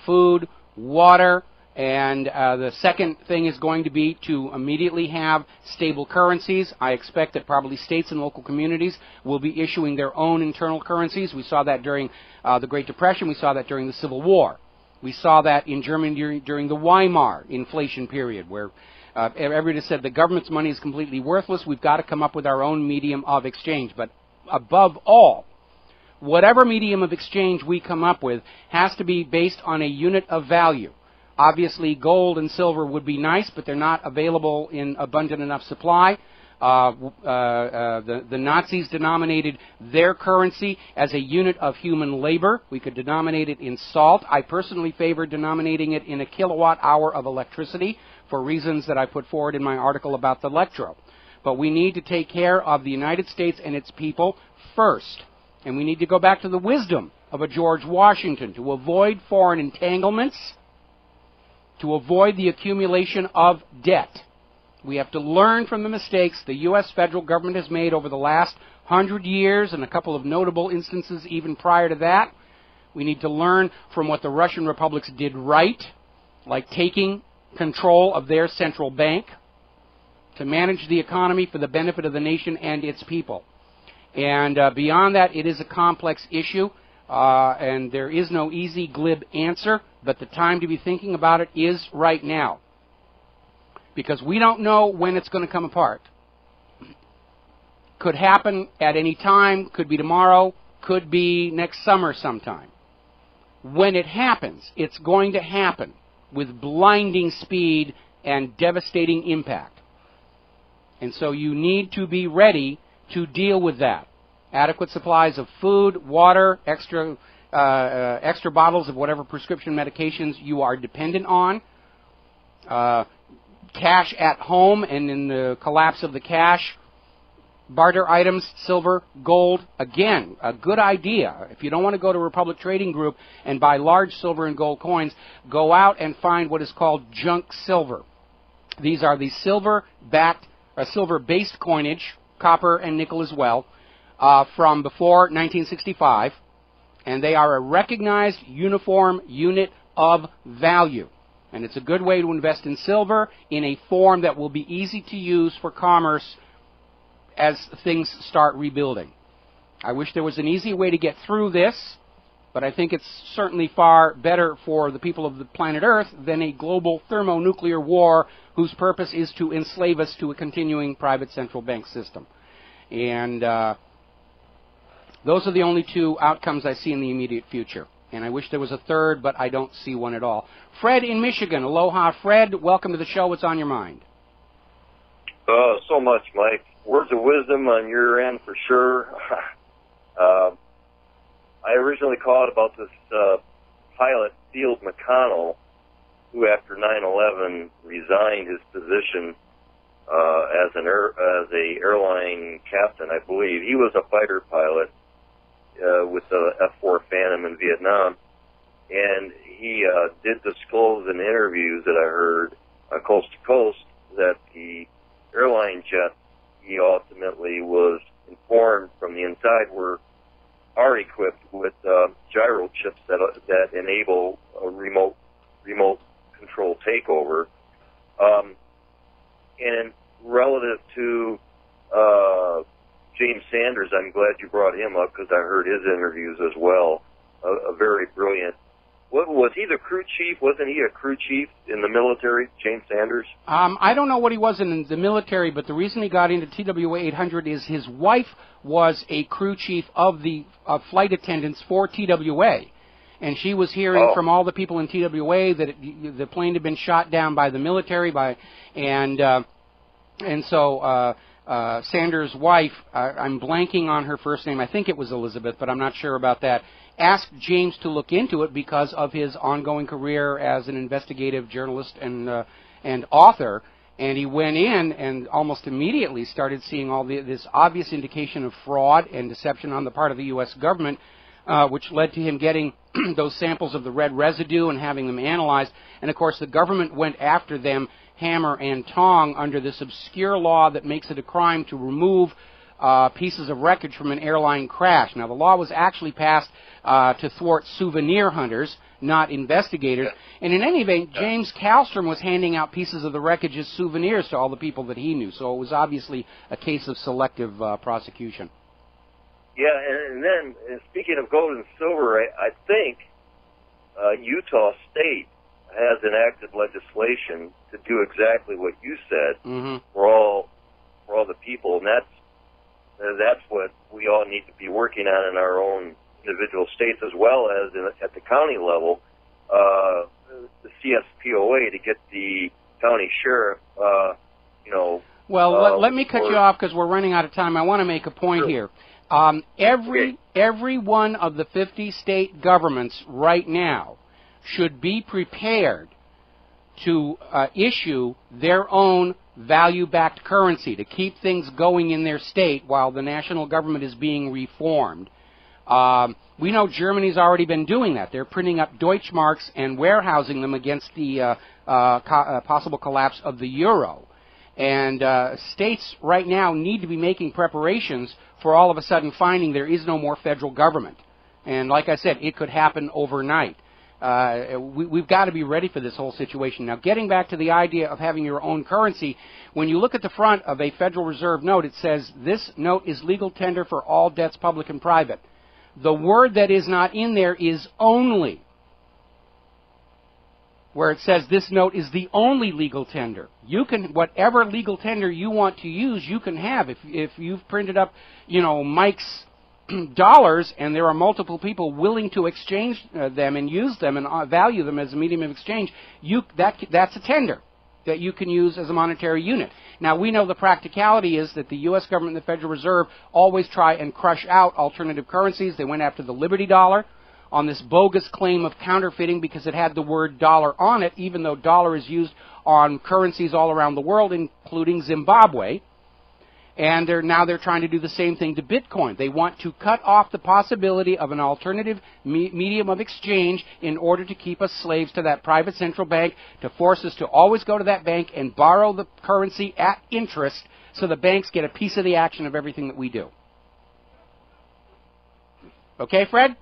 food, water, and the second thing is going to be to immediately have stable currencies. I expect that probably states and local communities will be issuing their own internal currencies. We saw that during the Great Depression. We saw that during the Civil War. We saw that in Germany during the Weimar inflation period, where everybody said the government's money is completely worthless. We've got to come up with our own medium of exchange. But above all, whatever medium of exchange we come up with has to be based on a unit of value. Obviously, gold and silver would be nice, but they're not available in abundant enough supply. The Nazis denominated their currency as a unit of human labor. We could denominate it in salt. I personally favor denominating it in a kilowatt hour of electricity for reasons that I put forward in my article about the electro. But we need to take care of the United States and its people first. And we need to go back to the wisdom of a George Washington to avoid foreign entanglements, to avoid the accumulation of debt. We have to learn from the mistakes the U.S. federal government has made over the last 100 years and a couple of notable instances even prior to that. We need to learn from what the Russian republics did right, like taking control of their central bank to manage the economy for the benefit of the nation and its people. And beyond that, it is a complex issue, and there is no easy, glib answer, but the time to be thinking about it is right now. Because we don't know when it's going to come apart. Could happen at any time, could be tomorrow, could be next summer sometime. When it happens, it's going to happen with blinding speed and devastating impact. And so you need to be ready to deal with that. Adequate supplies of food, water, extra bottles of whatever prescription medications you are dependent on, cash at home, and in the collapse of the cash, barter items, silver, gold. Again, a good idea. If you don't want to go to Republic Trading Group and buy large silver and gold coins, go out and find what is called junk silver. These are the silver-based coinage, copper and nickel as well, from before 1965, and they are a recognized uniform unit of value. And it's a good way to invest in silver in a form that will be easy to use for commerce as things start rebuilding. I wish there was an easy way to get through this, but I think it's certainly far better for the people of the planet Earth than a global thermonuclear war whose purpose is to enslave us to a continuing private central bank system. And those are the only two outcomes I see in the immediate future. And I wish there was a third, but I don't see one at all. Fred in Michigan. Aloha, Fred. Welcome to the show. What's on your mind? So much, Mike. words of wisdom on your end for sure. I originally called about this pilot, Field McConnell, who after 9/11 resigned his position as a airline captain, I believe. He was a fighter pilot with the F-4 Phantom in Vietnam, and he did disclose in interviews that I heard on Coast to Coast that the airline jet he ultimately was informed from the inside are equipped with gyro chips that enable a remote control takeover. And relative to James Sanders, I'm glad you brought him up because I heard his interviews as well. A very brilliant. What was he, the crew chief? Wasn't he a crew chief in the military, James Sanders? I don't know what he was in the military, but the reason he got into TWA 800 is his wife was a crew chief of the flight attendants for TWA. And she was hearing from all the people in TWA that the plane had been shot down by the military, and so Sanders' wife, I'm blanking on her first name, I think it was Elizabeth, but I'm not sure about that, asked James to look into it because of his ongoing career as an investigative journalist and author. And he went in and almost immediately started seeing all this obvious indication of fraud and deception on the part of the U.S. government, which led to him getting those samples of the red residue and having them analyzed. And, of course, the government went after them hammer and tong under this obscure law that makes it a crime to remove pieces of wreckage from an airline crash. Now, the law was actually passed to thwart souvenir hunters, not investigators. And in any event, James Kallstrom was handing out pieces of the wreckage as souvenirs to all the people that he knew. So it was obviously a case of selective prosecution. Yeah, and then speaking of gold and silver, I think Utah State has enacted legislation to do exactly what you said for all the people, and that's what we all need to be working on in our own individual states as well as at the county level, the CSPOA to get the county sheriff, Well, let me cut you off because we're running out of time. I want to make a point here. Every one of the 50 state governments right now should be prepared to issue their own value-backed currency to keep things going in their state while the national government is being reformed. We know Germany's already been doing that. They're printing up Deutschmarks and warehousing them against the possible collapse of the euro. And states right now need to be making preparations for all of a sudden finding there is no more federal government. And like I said, it could happen overnight. We've got to be ready for this whole situation. Now, getting back to the idea of having your own currency, when you look at the front of a Federal Reserve note, it says, "This note is legal tender for all debts, public and private." The word that is not in there is "only," where it says this note is the only legal tender. You can, whatever legal tender you want to use, you can have. If you've printed up, Mike's dollars and there are multiple people willing to exchange them and use them and value them as a medium of exchange, that's a tender that you can use as a monetary unit. Now, we know the practicality is that the U.S. government and the Federal Reserve always try and crush out alternative currencies. They went after the Liberty Dollar on this bogus claim of counterfeiting because it had the word dollar on it, even though dollar is used on currencies all around the world, including Zimbabwe. And now they're trying to do the same thing to Bitcoin. They want to cut off the possibility of an alternative medium of exchange in order to keep us slaves to that private central bank, to force us to always go to that bank and borrow the currency at interest so the banks get a piece of the action of everything that we do. Okay, Fred?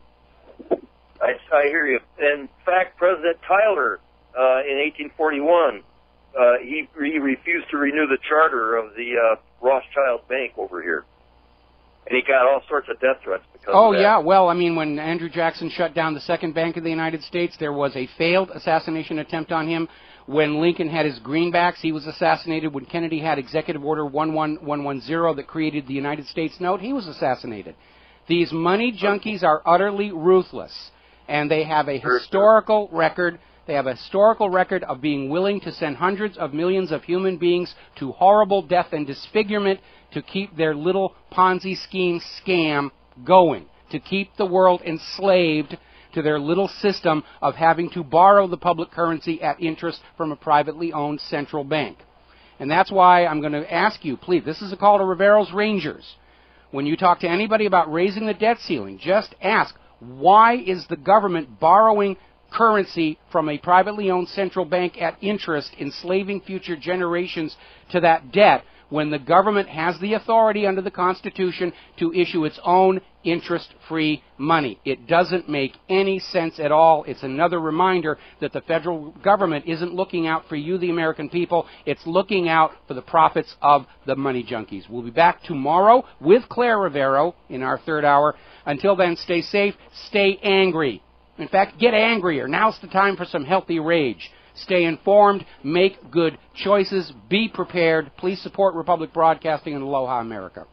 I hear you. In fact, President Tyler, in 1841, he refused to renew the charter of the Rothschild Bank over here. And he got all sorts of death threats because of that. Yeah. Well, I mean, when Andrew Jackson shut down the Second Bank of the United States, there was a failed assassination attempt on him. When Lincoln had his greenbacks, he was assassinated. When Kennedy had Executive Order 11110 that created the United States note, he was assassinated. These money junkies are utterly ruthless, and they have a historical record They have a historical record of being willing to send hundreds of millions of human beings to horrible death and disfigurement to keep their little Ponzi scheme scam going, to keep the world enslaved to their little system of having to borrow the public currency at interest from a privately owned central bank. And that's why I'm going to ask you, please, this is a call to Rivero's Rangers. When you talk to anybody about raising the debt ceiling, just ask, why is the government borrowing currency from a privately owned central bank at interest, enslaving future generations to that debt, when the government has the authority under the Constitution to issue its own interest-free money? It doesn't make any sense at all. It's another reminder that the federal government isn't looking out for you, the American people. It's looking out for the profits of the money junkies. We'll be back tomorrow with Claire Rivero in our third hour. Until then, stay safe, stay angry. In fact, get angrier. Now's the time for some healthy rage. Stay informed, make good choices, be prepared. Please support Republic Broadcasting and Aloha America.